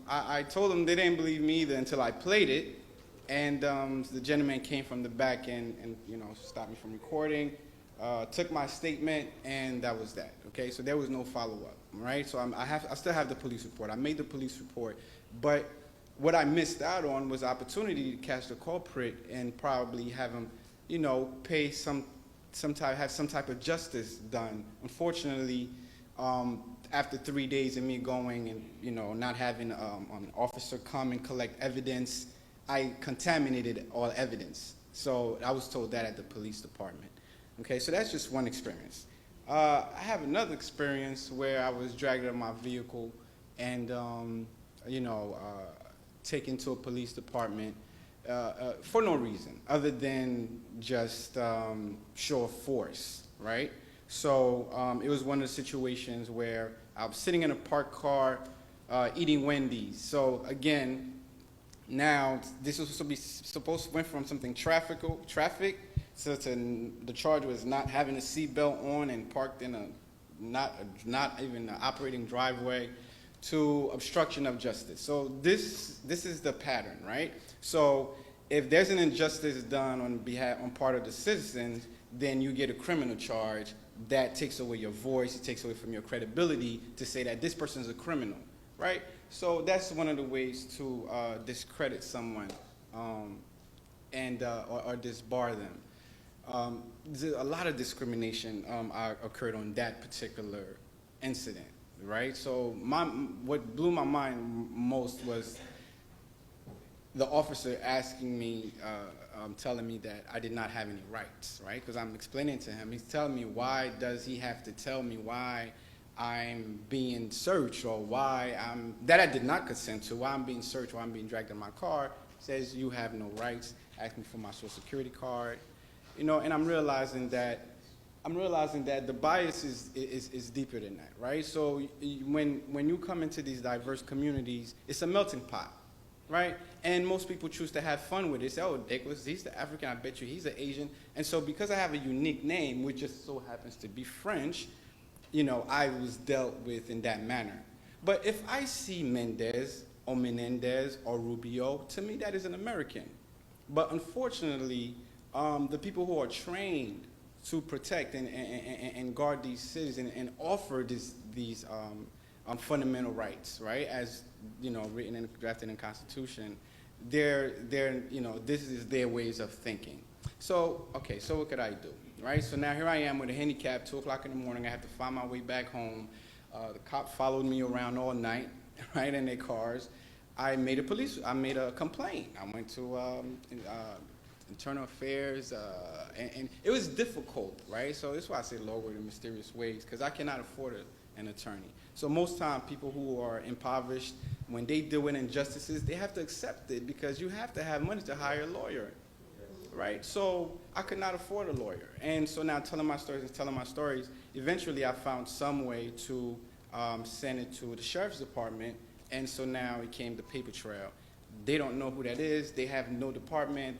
I told them they didn't believe me either until I played it. And the gentleman came from the back and stopped me from recording, took my statement, and that was that. Okay, so there was no follow-up. Right? So I still have the police report. I made the police report, but what I missed out on was the opportunity to catch the culprit and probably have him, pay have some type of justice done. Unfortunately, after 3 days of me going and not having an officer come and collect evidence, I contaminated all evidence. So I was told that at the police department. Okay, so that's just one experience. I have another experience where I was dragged out of my vehicle and, taken to a police department for no reason other than just show of force, right? So it was one of the situations where I was sitting in a parked car eating Wendy's. So again, now this was supposed to went from something traffic, so the charge was not having a seatbelt on and parked in a not even an operating driveway. to obstruction of justice. So this is the pattern, right? So if there's an injustice done on part of the citizens, then you get a criminal charge that takes away your voice, it takes away from your credibility to say that this person is a criminal, right? So that's one of the ways to discredit someone or disbar them. There's a lot of discrimination occurred on that particular incident, right? So what blew my mind most was the officer asking me, telling me that I did not have any rights, right? Because I'm explaining to him, he's telling me, why does he have to tell me why I'm being searched, or that I did not consent to, why I'm being searched, why I'm being dragged in my car. Says you have no rights, ask me for my social security card, and I'm realizing that the bias is deeper than that, right? So when you come into these diverse communities, it's a melting pot, right? And most people choose to have fun with it. Say, oh, Nicholas, he's the African, I bet you he's the Asian. And so because I have a unique name, which just so happens to be French, I was dealt with in that manner. But if I see Mendez or Menendez or Rubio, to me that is an American. But unfortunately, the people who are trained to protect and guard these cities and offer these fundamental rights, right, as written and drafted in the Constitution, this is their ways of thinking. So okay, so what could I do, right? So now here I am with a handicap, 2 o'clock in the morning. I have to find my way back home. The cop followed me around all night, right, in their cars. I made a complaint. I went to internal affairs, and it was difficult, right? So that's why I say lower in mysterious ways, because I cannot afford an attorney. So most time, people who are impoverished, when they deal with injustices, they have to accept it, because you have to have money to hire a lawyer, right? So I could not afford a lawyer. And so now telling my stories, eventually I found some way to send it to the sheriff's department, and so now it came the paper trail. They don't know who that is. They have no department.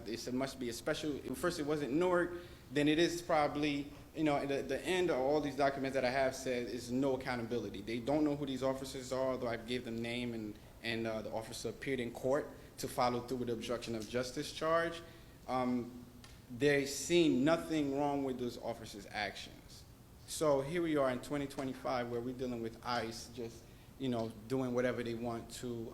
They said must be a special. First, it wasn't Newark. Then it is probably, the end of all these documents that I have said is no accountability. They don't know who these officers are, although I gave them name, and the officer appeared in court to follow through with the obstruction of justice charge. They seen nothing wrong with those officers' actions. So here we are in 2025, where we're dealing with ICE just doing whatever they want to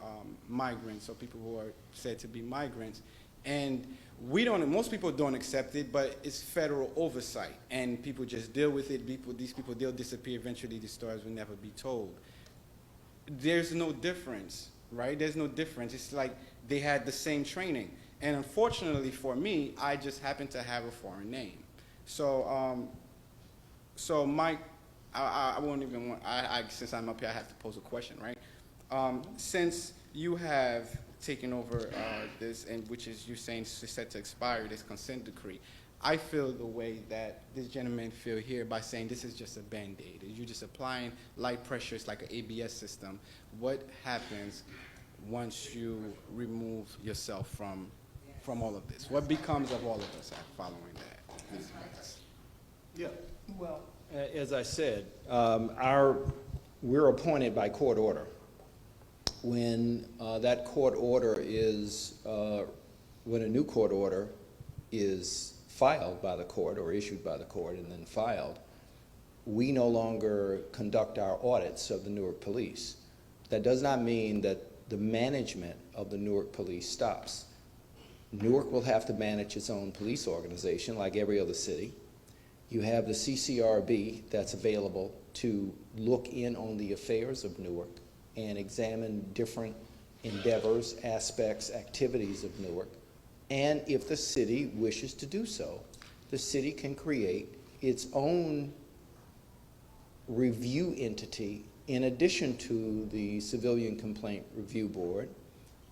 migrants, or people who are said to be migrants. And most people don't accept it, but it's federal oversight, and people just deal with it. These people, they'll disappear. Eventually, these stories will never be told. There's no difference, right? There's no difference. It's like they had the same training. And unfortunately for me, I just happen to have a foreign name. So, I won't even want, since I'm up here, I have to pose a question, right? Since you have taken over this, and which is you're saying is set to expire, this consent decree, I feel the way that this gentleman feel here by saying this is just a Band-Aid. You're just applying light pressure. It's like an ABS system. What happens once you remove yourself from all of this? What becomes of all of us following that? These events? Yeah, well, as I said, we're appointed by court order. When that court order is, when a new court order is filed by the court or issued by the court and then filed, we no longer conduct our audits of the Newark Police. That does not mean that the management of the Newark Police stops. Newark will have to manage its own police organization like every other city. You have the CCRB that's available to look in on the affairs of Newark and examine different endeavors, aspects, activities of Newark. And if the city wishes to do so, the city can create its own review entity in addition to the Civilian Complaint Review Board,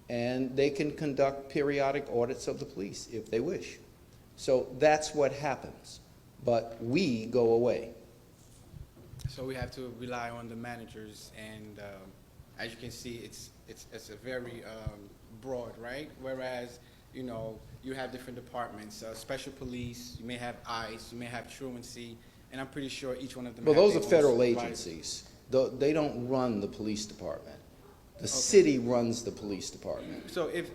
and they can conduct periodic audits of the police if they wish. So that's what happens. But we go away. So we have to rely on the managers, and as you can see, it's a very broad, right? Whereas, you have different departments, special police, you may have ICE, you may have truancy, and I'm pretty sure each one of them. Well, have those their are own federal supervisor. agencies. They don't run the police department. The city runs the police department. So if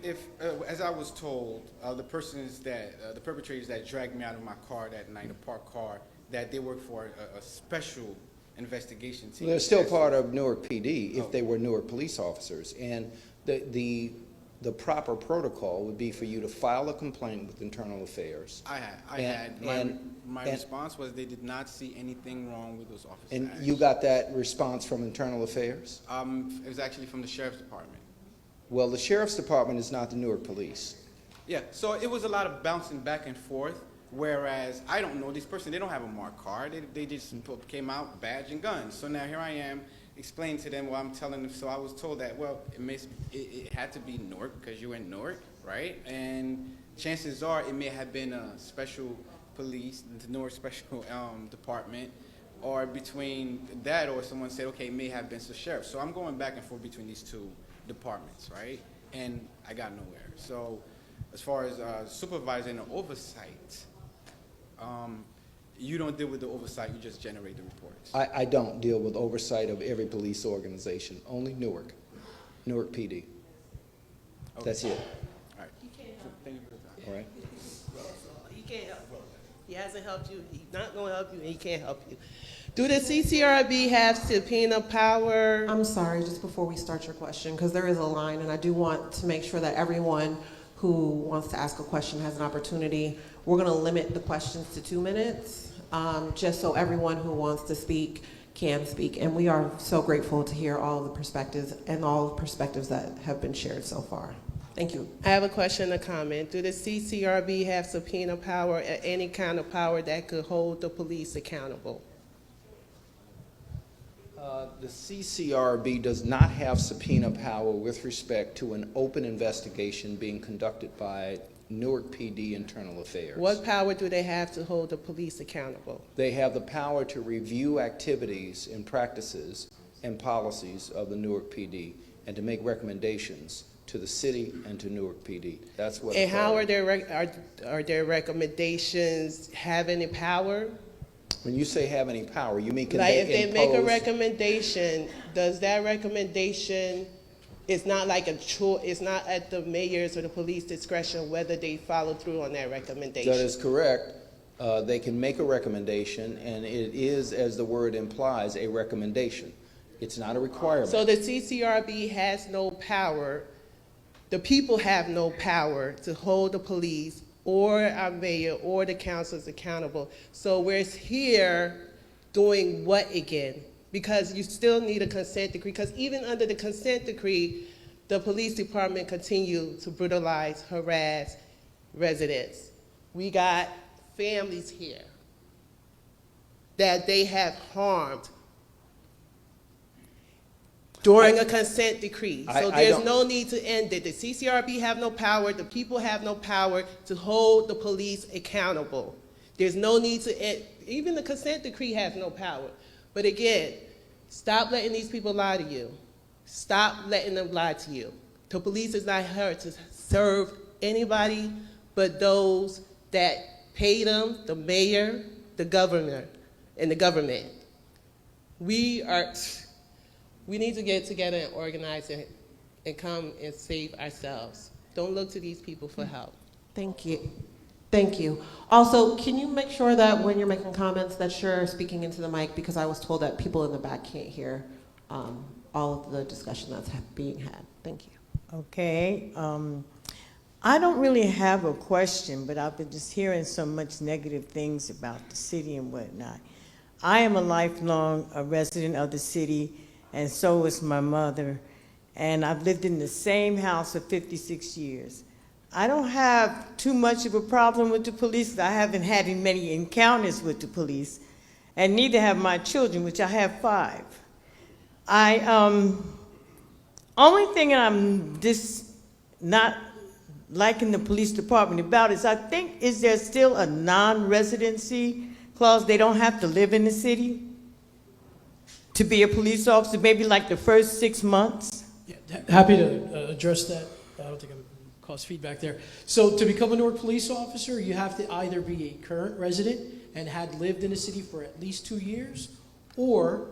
as I was told, the perpetrators that dragged me out of my car that night, a parked car, that they work for a special investigation team. They're still part of Newark PD if they were Newark police officers. And the proper protocol would be for you to file a complaint with Internal Affairs. My response was they did not see anything wrong with those officers. And you got that response from Internal Affairs? It was actually from the sheriff's department. Well, the sheriff's department is not the Newark police. Yeah, so it was a lot of bouncing back and forth, whereas I don't know this person, they don't have a marked car, they just came out badge and guns. So now here I am explaining to them, well, I'm telling them, so I was told that, well, it had to be Newark because you were in Newark, right? And chances are it may have been a special police, the Newark Special Department, or between that or someone said, okay, it may have been the sheriff. So I'm going back and forth between these two departments, right? And I got nowhere. So as far as supervising and oversight, you don't deal with the oversight, you just generate the reports. I don't deal with oversight of every police organization, only Newark PD. Okay. That's it. All right. Thank you for the time. All right. He can't help you. He hasn't helped you. He's not going to help you, and he can't help you. Do the CCRB have subpoena power? I'm sorry, just before we start your question, because there is a line, and I do want to make sure that everyone who wants to ask a question has an opportunity. We're going to limit the questions to 2 minutes, just so everyone who wants to speak can speak. And we are so grateful to hear all of the perspectives and all the perspectives that have been shared so far. Thank you. I have a question and a comment. Do the CCRB have subpoena power or any kind of power that could hold the police accountable? The CCRB does not have subpoena power with respect to an open investigation being conducted by Newark PD Internal Affairs. What power do they have to hold the police accountable? They have the power to review activities and practices and policies of the Newark PD and to make recommendations to the city and to Newark PD. That's what. And how are their recommendations have any power? When you say have any power, you mean can Like they if they impose? make a recommendation, does that recommendation, it's not like a choice, it's not at the mayor's or the police discretion whether they follow through on that recommendation? That is correct. They can make a recommendation, and it is, as the word implies, a recommendation. It's not a requirement. So the CCRB has no power, the people have no power to hold the police or our mayor or the councils accountable. So we're here doing what again? Because you still need a consent decree, because even under the consent decree, the police department continue to brutalize, harass residents. We got families here that they have harmed during a consent decree. So there's no need to end it. The CCRB have no power, the people have no power to hold the police accountable. There's no need to end, even the consent decree has no power. But again, stop letting these people lie to you. Stop letting them lie to you. The police is not here to serve anybody but those that pay them, the mayor, the governor, and the government. We need to get together and organize and come and save ourselves. Don't look to these people for help. Thank you. Thank you. Also, can you make sure that when you're making comments that you're speaking into the mic, because I was told that people in the back can't hear all of the discussion that's being had. Thank you. Okay. I don't really have a question, but I've been just hearing so much negative things about the city and whatnot. I am a lifelong resident of the city, and so is my mother. And I've lived in the same house for 56 years. I don't have too much of a problem with the police. I haven't had many encounters with the police, and neither have my children, which I have 5. Only thing I'm just not liking the police department about is I think, is there still a non-residency clause? They don't have to live in the city to be a police officer, maybe like the first 6 months? Yeah, happy to address that. I don't think I'm cause feedback there. So to become a Newark police officer, you have to either be a current resident and had lived in the city for at least 2 years, or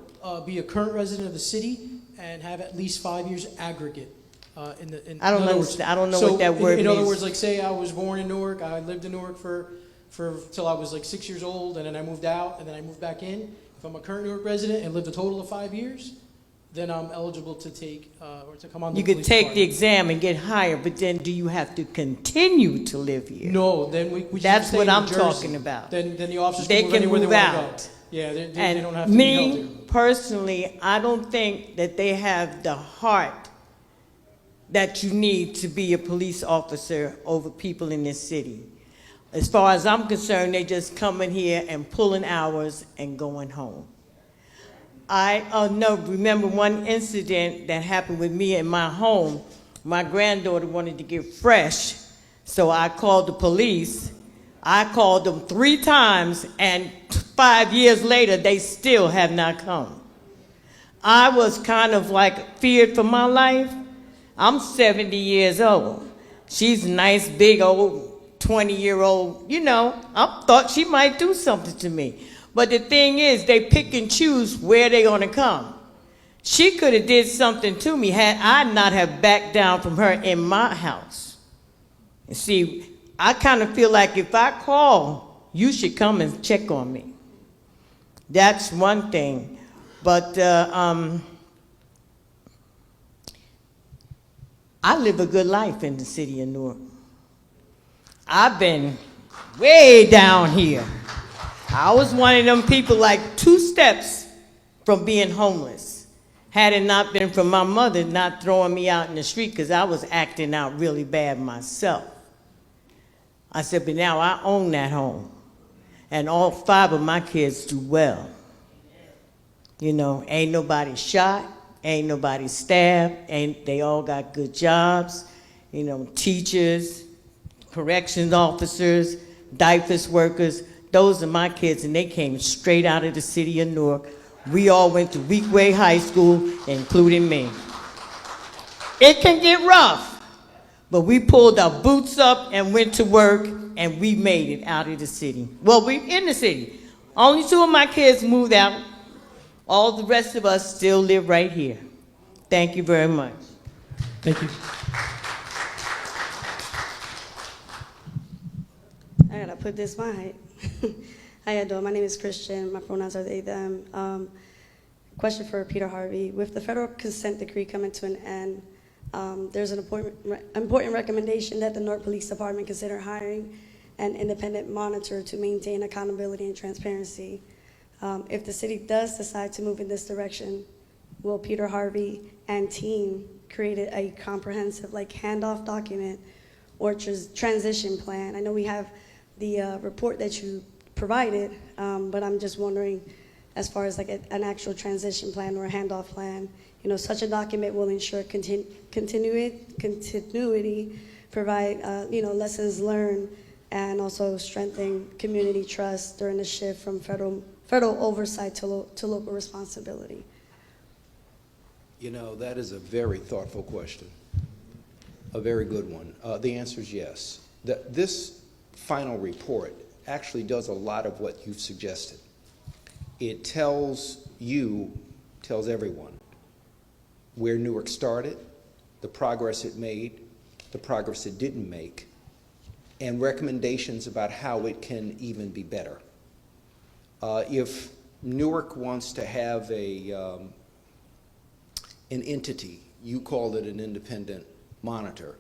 be a current resident of the city and have at least 5 years aggregate. I don't understand. I don't know what that word in means. other words, like say I was born in Newark, I lived in Newark for till I was like 6 years old, and then I moved out, and then I moved back in. If I'm a current Newark resident and lived a total of 5 years, then I'm eligible to take or to come on. You could take the exam and get hired, but then do you have to continue to live here? No, then we just That's stay what in I'm New Jersey. talking about. Then the officers They can move can anywhere move they want to out. go. Yeah, they And don't have to be held here. me, personally, I don't think that they have the heart that you need to be a police officer over people in this city. As far as I'm concerned, they just coming here and pulling hours and going home. I remember one incident that happened with me in my home. My granddaughter wanted to get fresh, so I called the police. I called them 3 times, and 5 years later, they still have not come. I was kind of like feared for my life. I'm 70 years old. She's a nice, big, old 20-year-old, you know. I thought she might do something to me. But the thing is, they pick and choose where they're going to come. She could have did something to me had I not have backed down from her in my house. And see, I kind of feel like if I call, you should come and check on me. That's one thing. But I live a good life in the city of Newark. I've been way down here. I was one of them people like 2 steps from being homeless. Had it not been for my mother not throwing me out in the street because I was acting out really bad myself. I said, but now I own that home. And all 5 of my kids do well. You know, ain't nobody shot, ain't nobody stabbed, they all got good jobs. You know, teachers, corrections officers, diapers workers. Those are my kids, and they came straight out of the city of Newark. We all went to Weekway High School, including me. It can get rough, but we pulled our boots up and went to work, and we made it out of the city. Well, we in the city. Only 2 of my kids moved out. All the rest of us still live right here. Thank you very much. Thank you. I gotta put this my How you doing? My name is Christian. My pronouns are they, them. Question for Peter Harvey. With the federal consent decree coming to an end, there's an important recommendation that the Newark Police Department consider hiring an independent monitor to maintain accountability and transparency. If the city does decide to move in this direction, will Peter Harvey and team create a comprehensive handoff document or transition plan? I know we have the report that you provided, but I'm just wondering, as far as an actual transition plan or a handoff plan, you know, such a document will ensure continuity, provide lessons learned, and also strengthen community trust during the shift from federal oversight to local responsibility. You know, that is a very thoughtful question, a very good one. The answer is yes. This final report actually does a lot of what you've suggested. It tells everyone where Newark started, the progress it made, the progress it didn't make, and recommendations about how it can even be better. If Newark wants to have an entity, you called it an independent monitor,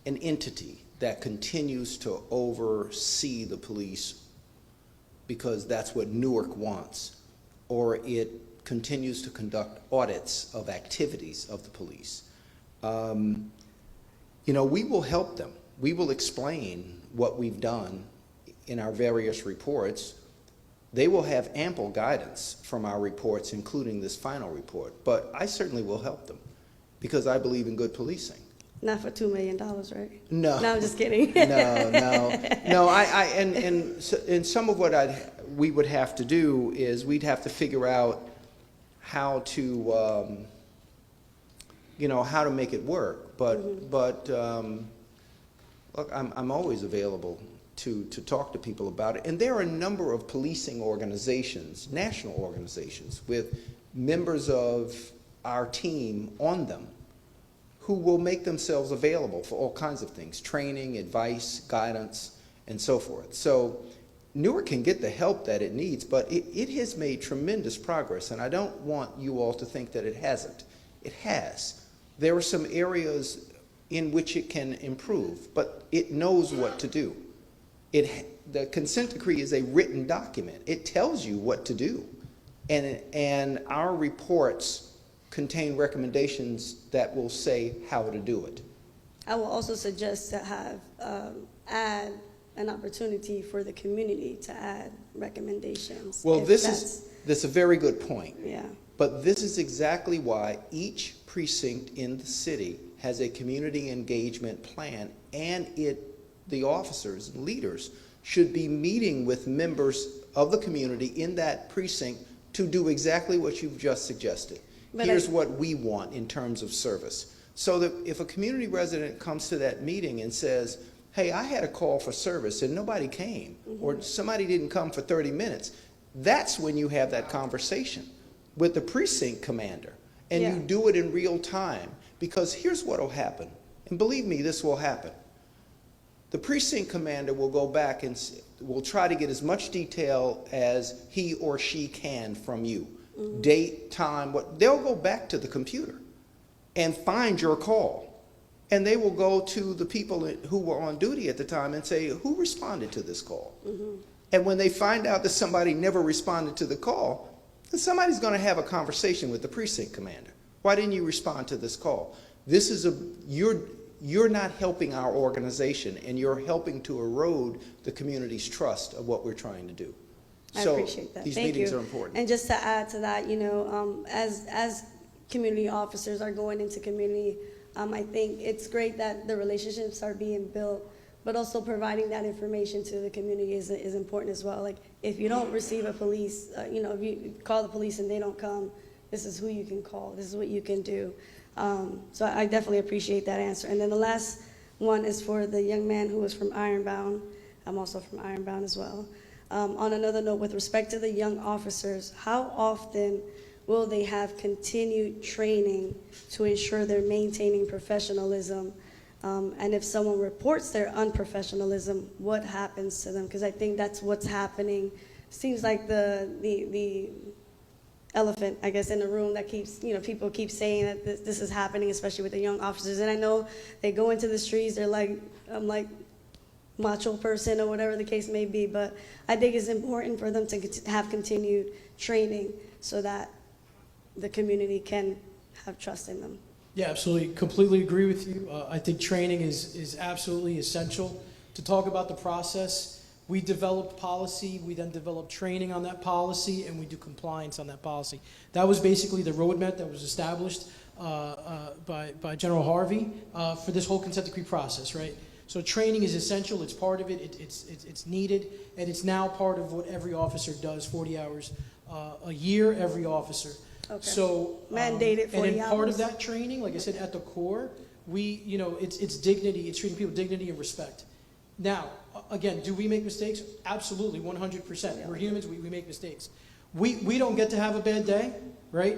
an entity that continues to oversee the police because that's what Newark wants, or it continues to conduct audits of activities of the police. You know, we will help them. We will explain what we've done in our various reports. They will have ample guidance from our reports, including this final report, but I certainly will help them because I believe in good policing. Not for $2 million, right? No. No, I'm just kidding. No. And some of what we would have to do is we'd have to figure out how to, how to make it work. But look, I'm always available to talk to people about it. And there are a number of policing organizations, national organizations, with members of our team on them who will make themselves available for all kinds of things, training, advice, guidance, and so forth. So Newark can get the help that it needs, but it has made tremendous progress, and I don't want you all to think that it hasn't. It has. There are some areas in which it can improve, but it knows what to do. The consent decree is a written document. It tells you what to do, and our reports contain recommendations that will say how to do it. I will also suggest to have add an opportunity for the community to add recommendations. Well, that's a very good point. Yeah. But this is exactly why each precinct in the city has a community engagement plan, and the officers and leaders should be meeting with members of the community in that precinct to do exactly what you've just suggested. Here's what we want in terms of service. So that if a community resident comes to that meeting and says, hey, I had a call for service and nobody came, or somebody didn't come for 30 minutes, that's when you have that conversation with the precinct commander. And you do it in real time, because here's what will happen. And believe me, this will happen. The precinct commander will go back and will try to get as much detail as he or she can from you. Date, time, they'll go back to the computer and find your call. And they will go to the people who were on duty at the time and say, who responded to this call? And when they find out that somebody never responded to the call, then somebody's going to have a conversation with the precinct commander. Why didn't you respond to this call? This is you're not helping our organization, and you're helping to erode the community's trust of what we're trying to do. I appreciate that. These Thank meetings you. are important. And just to add to that, as community officers are going into community, I think it's great that the relationships are being built, but also providing that information to the community is important as well. Like, if you don't receive a police, if you call the police and they don't come, this is who you can call. This is what you can do. So I definitely appreciate that answer. And then the last one is for the young man who was from Ironbound. I'm also from Ironbound as well. On another note, with respect to the young officers, how often will they have continued training to ensure they're maintaining professionalism? And if someone reports their unprofessionalism, what happens to them? Because I think that's what's happening. Seems like the elephant, I guess, in the room that keeps, people keep saying that this is happening, especially with the young officers. And I know they go into the streets, they're like, I'm like, macho person or whatever the case may be, but I think it's important for them to have continued training so that the community can have trust in them. Yeah, absolutely. Completely agree with you. I think training is absolutely essential. To talk about the process, we developed policy, we then developed training on that policy, and we do compliance on that policy. That was basically the roadmap that was established by General Harvey for this whole consent decree process, right? So training is essential, it's part of it, it's needed, and it's now part of what every officer does, 40 hours a year, every officer. Okay. So mandated 40 and then part hours? of that training, like I said, at the core, it's dignity, it's treating people with dignity and respect. Now, again, do we make mistakes? Absolutely, 100%. We're humans, we make mistakes. We don't get to have a bad day, right?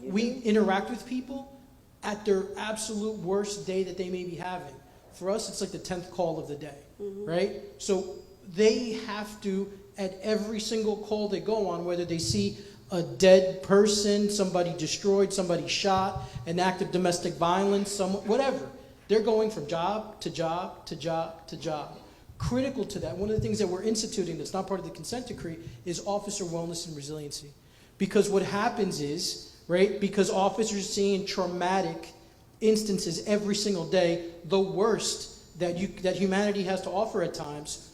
We interact with people at their absolute worst day that they may be having. For us, it's like the 10th call of the day, right? So they have to, at every single call they go on, whether they see a dead person, somebody destroyed, somebody shot, an act of domestic violence, whatever, they're going from job to job to job to job. Critical to that, one of the things that we're instituting that's not part of the consent decree is officer wellness and resiliency. Because what happens is, right, because officers seeing traumatic instances every single day, the worst that humanity has to offer at times.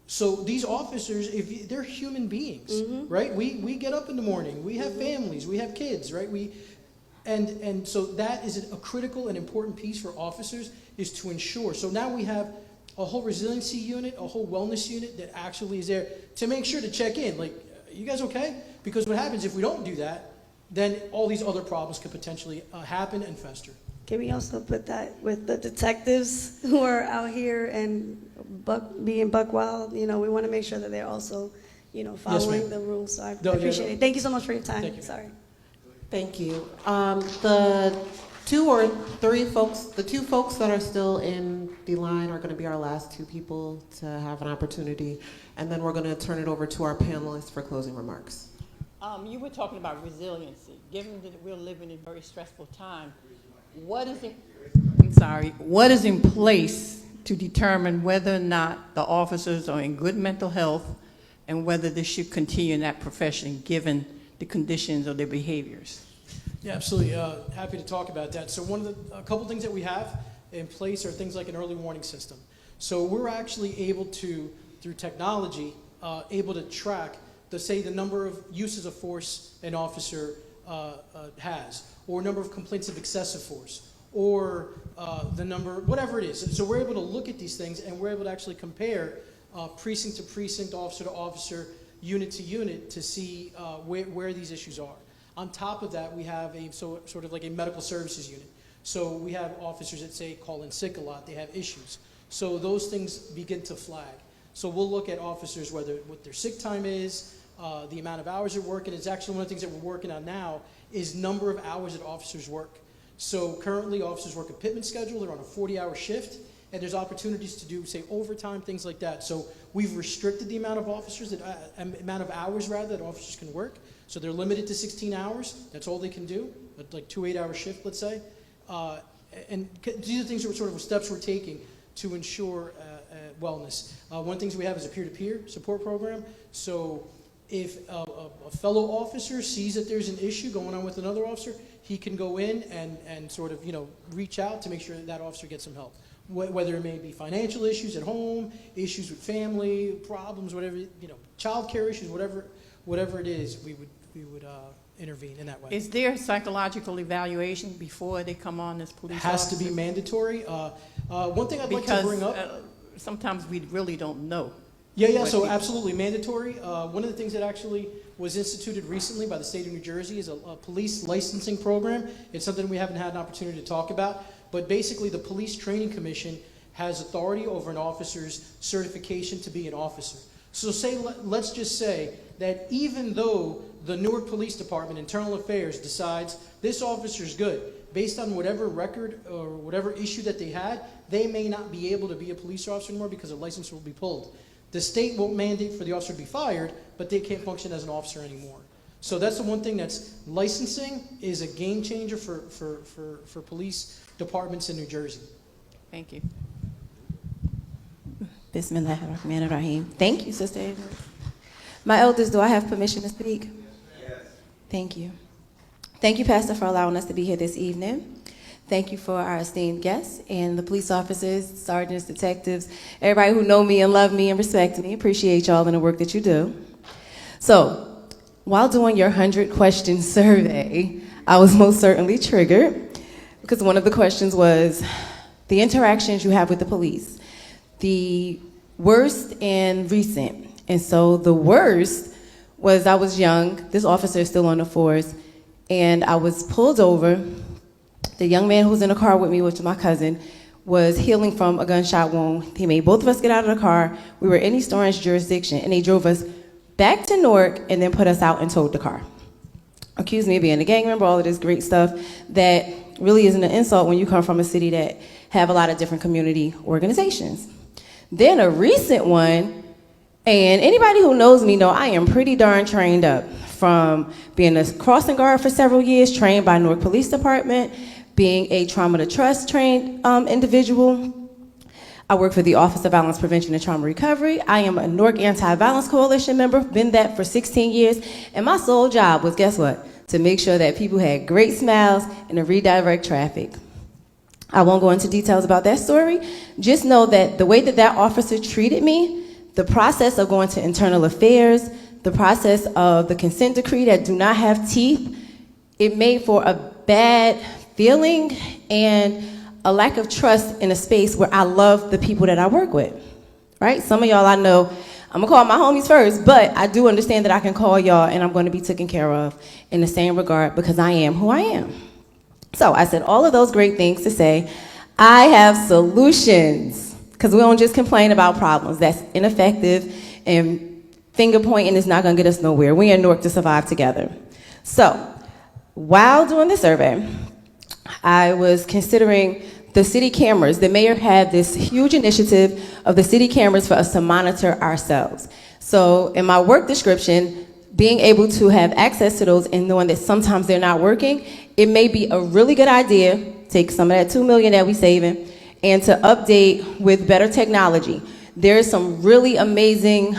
So these officers, they're human beings, right? We get up in the morning, we have families, we have kids, right? And so that is a critical and important piece for officers, is to ensure. So now we have a whole resiliency unit, a whole wellness unit that actually is there to make sure to check in, like, you guys okay? Because what happens if we don't do that, then all these other problems could potentially happen and fester. Can we also put that with the detectives who are out here and being buck wild? We want to make sure that they're also, following the rules. So I appreciate it. Thank you so much for your time. Thank you. Sorry. Thank you. The two folks that are still in the line are going to be our last two people to have an opportunity, and then we're going to turn it over to our panelists for closing remarks. You were talking about resiliency. Given that we're living in a very stressful time, what is in place to determine whether or not the officers are in good mental health and whether they should continue in that profession given the conditions of their behaviors? Yeah, absolutely. Happy to talk about that. So a couple things that we have in place are things like an early warning system. So we're actually able to, through technology, able to track the number of uses of force an officer has, or number of complaints of excessive force, or the number, whatever it is. So we're able to look at these things, and we're able to actually compare precinct to precinct, officer to officer, unit to unit, to see where these issues are. On top of that, we have sort of like a medical services unit. So we have officers that say call in sick a lot, they have issues. So those things begin to flag. So we'll look at officers, what their sick time is, the amount of hours they're working. It's actually one of the things that we're working on now is number of hours that officers work. So currently officers work a pitman schedule, they're on a 40-hour shift, and there's opportunities to do, say, overtime, things like that. So we've restricted the amount of hours that officers can work. So they're limited to 16 hours. That's all they can do, like 2 8-hour shift, let's say. And these are things that sort of steps we're taking to ensure wellness. One thing we have is a peer-to-peer support program. So if a fellow officer sees that there's an issue going on with another officer, he can go in and sort of, reach out to make sure that officer gets some help. Whether it may be financial issues at home, issues with family, problems, whatever, child care issues, whatever it is, we would intervene in that way. Is there a psychological evaluation before they come on as police officers? Has to be mandatory. One thing I'd like to bring up. Sometimes we really don't know. Yeah, so absolutely mandatory. One of the things that actually was instituted recently by the state of New Jersey is a police licensing program. It's something we haven't had an opportunity to talk about, but basically the Police Training Commission has authority over an officer's certification to be an officer. So let's just say that even though the Newark Police Department, Internal Affairs, decides this officer's good, based on whatever record or whatever issue that they had, they may not be able to be a police officer anymore because their license will be pulled. The state won't mandate for the officer to be fired, but they can't function as an officer anymore. So that's the one thing that's licensing is a game changer for police departments in New Jersey. Thank you. Bismillahirrahmanirrahim. Thank you, Sister Ava. My elders, do I have permission to speak? Yes. Thank you. Thank you, Pastor, for allowing us to be here this evening. Thank you for our esteemed guests and the police officers, sergeants, detectives, everybody who know me and love me and respect me. Appreciate y'all and the work that you do. So, while doing your 100-question survey, I was most certainly triggered because one of the questions was the interactions you have with the police, the worst and recent. And so the worst was I was young, this officer is still on the force, and I was pulled over. The young man who was in the car with me, which was my cousin, was healing from a gunshot wound. He made both of us get out of the car. We were in East Orange jurisdiction, and they drove us back to Newark and then put us out and towed the car. Accused me of being a gang member, all of this great stuff that really isn't an insult when you come from a city that have a lot of different community organizations. Then a recent one, and anybody who knows me know I am pretty darn trained up from being a crossing guard for several years, trained by Newark Police Department, being a trauma to trust trained individual. I work for the Office of Violence Prevention and Trauma Recovery. I am a Newark Anti-Violence Coalition member, been that for 16 years, and my sole job was, guess what? To make sure that people had great smiles and to redirect traffic. I won't go into details about that story. Just know that the way that that officer treated me, the process of going to internal affairs, the process of the consent decree that do not have teeth, it made for a bad feeling and a lack of trust in a space where I love the people that I work with, right? Some of y'all I know, I'm gonna call my homies first, but I do understand that I can call y'all and I'm gonna be taken care of in the same regard because I am who I am. So I said all of those great things to say, I have solutions, because we don't just complain about problems. That's ineffective, and finger pointing is not gonna get us nowhere. We in Newark to survive together. So While doing the survey, I was considering the city cameras. The mayor had this huge initiative of the city cameras for us to monitor ourselves. So in my work description, being able to have access to those and knowing that sometimes they're not working, it may be a really good idea, take some of that $2 million that we're saving, and to update with better technology. There's some really amazing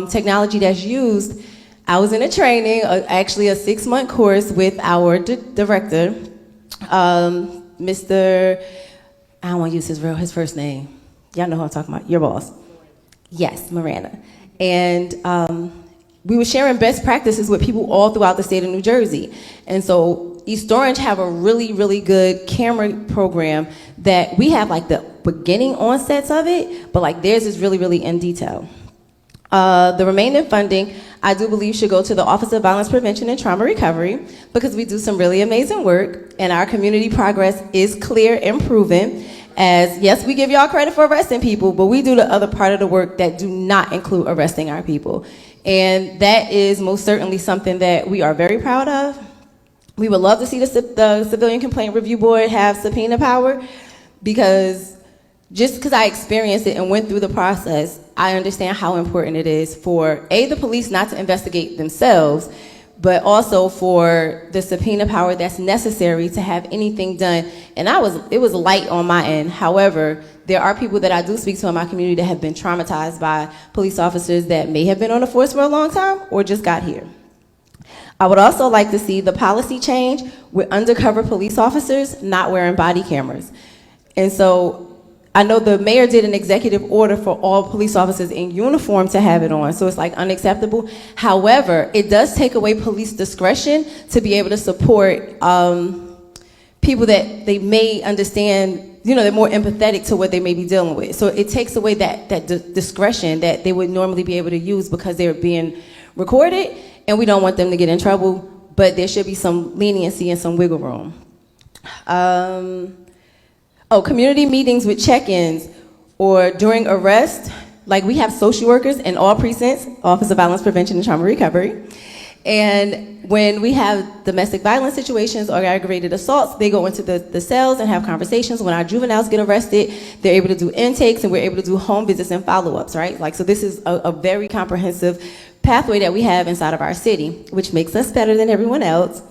technology that's used. I was in a training, actually a 6-month course with our director, Mr. I don't want to use his first name. Y'all know who I'm talking about, your boss. Yes, Miranda. And we were sharing best practices with people all throughout the state of New Jersey. And so East Orange have a really, really good camera program that we have like the beginning onsets of it, but like theirs is really, really in detail. The remaining funding, I do believe, should go to the Office of Violence Prevention and Trauma Recovery because we do some really amazing work and our community progress is clear and proven. As yes, we give y'all credit for arresting people, but we do the other part of the work that do not include arresting our people. And that is most certainly something that we are very proud of. We would love to see the Civilian Complaint Review Board have subpoena power because just because I experienced it and went through the process, I understand how important it is for the police not to investigate themselves, but also for the subpoena power that's necessary to have anything done. And it was light on my end. However, there are people that I do speak to in my community that have been traumatized by police officers that may have been on the force for a long time or just got here. I would also like to see the policy change with undercover police officers not wearing body cameras. And so I know the mayor did an executive order for all police officers in uniform to have it on, so it's like unacceptable. However, it does take away police discretion to be able to support people that they may understand, they're more empathetic to what they may be dealing with. So it takes away that discretion that they would normally be able to use because they're being recorded, and we don't want them to get in trouble, but there should be some leniency and some wiggle room. Community meetings with check-ins or during arrest, like we have social workers in all precincts, Office of Violence Prevention and Trauma Recovery. And when we have domestic violence situations or aggravated assaults, they go into the cells and have conversations. When our juveniles get arrested, they're able to do intakes and we're able to do home visits and follow-ups, right? So this is a very comprehensive pathway that we have inside of our city, which makes us better than everyone else.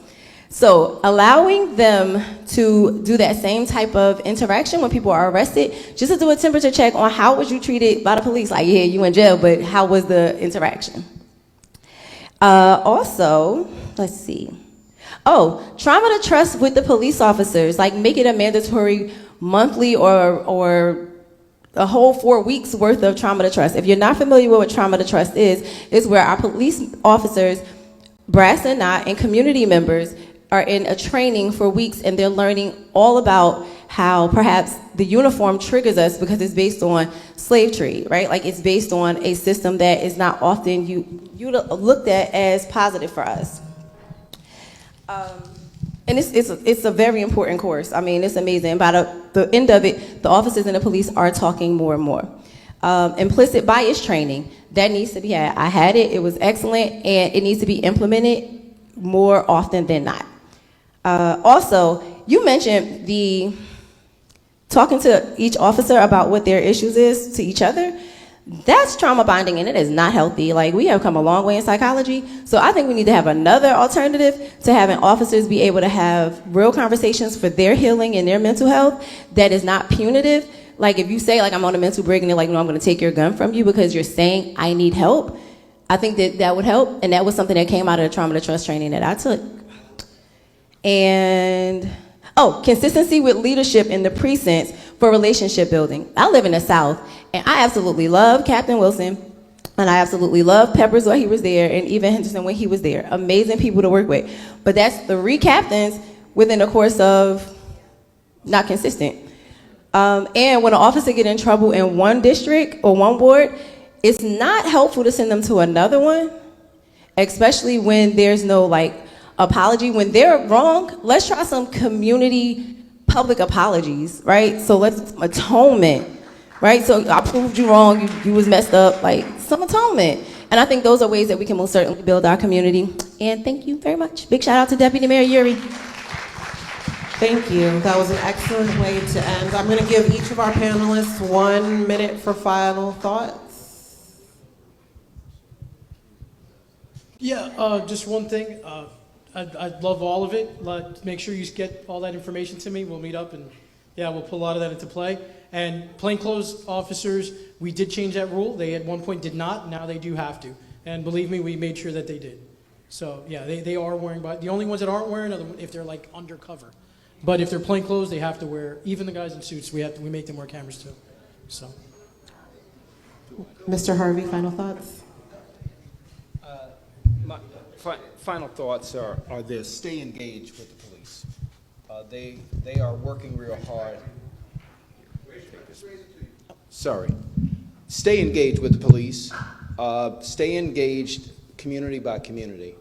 So allowing them to do that same type of interaction when people are arrested, just to do a temperature check on how was you treated by the police, like, yeah, you in jail, but how was the interaction? Also, let's see. Trauma to trust with the police officers, like make it a mandatory monthly or a whole 4 weeks worth of trauma to trust. If you're not familiar with what trauma to trust is where our police officers, brass and not, and community members are in a training for weeks and they're learning all about how perhaps the uniform triggers us because it's based on slave trade, right? Like it's based on a system that is not often looked at as positive for us. And it's a very important course. I mean, it's amazing. By the end of it, the officers and the police are talking more and more. Implicit bias training, that needs to be had. I had it, it was excellent, and it needs to be implemented more often than not. Also, you mentioned talking to each officer about what their issues is to each other. That's trauma bonding, and it is not healthy. Like, we have come a long way in psychology, so I think we need to have another alternative to having officers be able to have real conversations for their healing and their mental health that is not punitive. Like, if you say, like, I'm on a mental break, and they're like, no, I'm going to take your gun from you because you're saying I need help, I think that would help, and that was something that came out of the trauma to trust training that I took. And, consistency with leadership in the precincts for relationship building. I live in the South, and I absolutely love Captain Wilson, and I absolutely love Peppers while he was there, and even Henderson when he was there. Amazing people to work with. But that's 3 captains within the course of not consistent. And when an officer get in trouble in one district or one ward, it's not helpful to send them to another one, especially when there's no apology. When they're wrong, let's try some community public apologies, right? So let's atonement, right? So I proved you wrong, you was messed up, some atonement. And I think those are ways that we can most certainly build our community. And thank you very much. Big shout out to Deputy Mayor Yuri. Thank you. That was an excellent way to end. I'm going to give each of our panelists 1 minute for final thoughts. Yeah, just one thing. I'd love all of it. Make sure you get all that information to me. We'll meet up and yeah, we'll put a lot of that into play. And plainclothes officers, we did change that rule. They at one point did not. Now they do have to. And believe me, we made sure that they did. So yeah, they are wearing, but the only ones that aren't wearing are if they're like undercover. But if they're plainclothes, they have to wear, even the guys in suits, we make them wear cameras too. So. Mr. Harvey, final thoughts? My final thoughts are this: stay engaged with the police. They are working real hard. Sorry. Stay engaged with the police. Stay engaged community by community.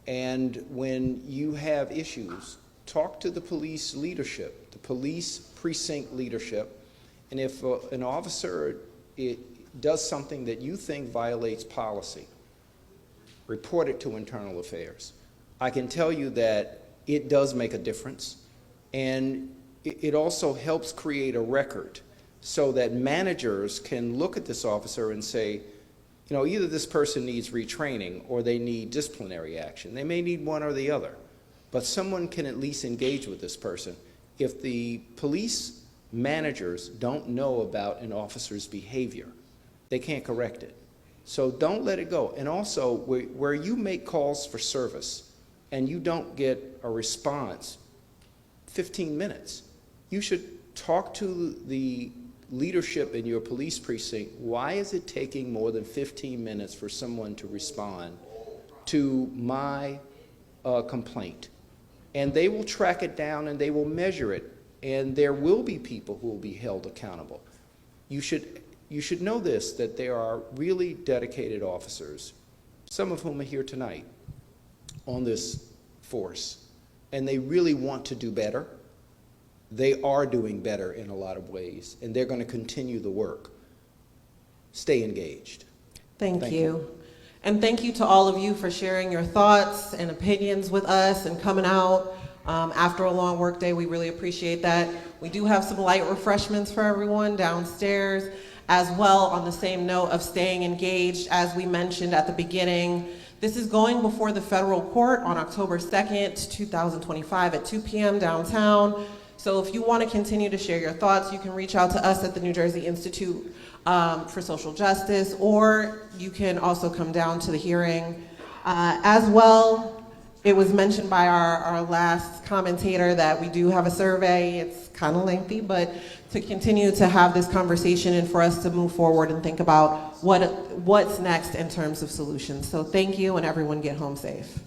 And when you have issues, talk to the police leadership, the police precinct leadership. And if an officer does something that you think violates policy, report it to Internal Affairs. I can tell you that it does make a difference, and it also helps create a record so that managers can look at this officer and say, you know, either this person needs retraining or they need disciplinary action. They may need one or the other, but someone can at least engage with this person. If the police managers don't know about an officer's behavior, they can't correct it. So don't let it go. And also, where you make calls for service and you don't get a response, 15 minutes, you should talk to the leadership in your police precinct. Why is it taking more than 15 minutes for someone to respond to my complaint? And they will track it down and they will measure it, and there will be people who will be held accountable. You should know this, that there are really dedicated officers, some of whom are here tonight, on this force, and they really want to do better. They are doing better in a lot of ways, and they're going to continue the work. Stay engaged. Thank you. And thank you to all of you for sharing your thoughts and opinions with us and coming out after a long work day. We really appreciate that. We do have some light refreshments for everyone downstairs. As well, on the same note of staying engaged, as we mentioned at the beginning, this is going before the federal court on October 2nd, 2025 at 2 p.m. downtown. So if you want to continue to share your thoughts, you can reach out to us at the New Jersey Institute for Social Justice, or you can also come down to the hearing. As well, it was mentioned by our last commentator that we do have a survey. It's kind of lengthy, but to continue to have this conversation and for us to move forward and think about what's next in terms of solutions. So thank you, and everyone get home safe.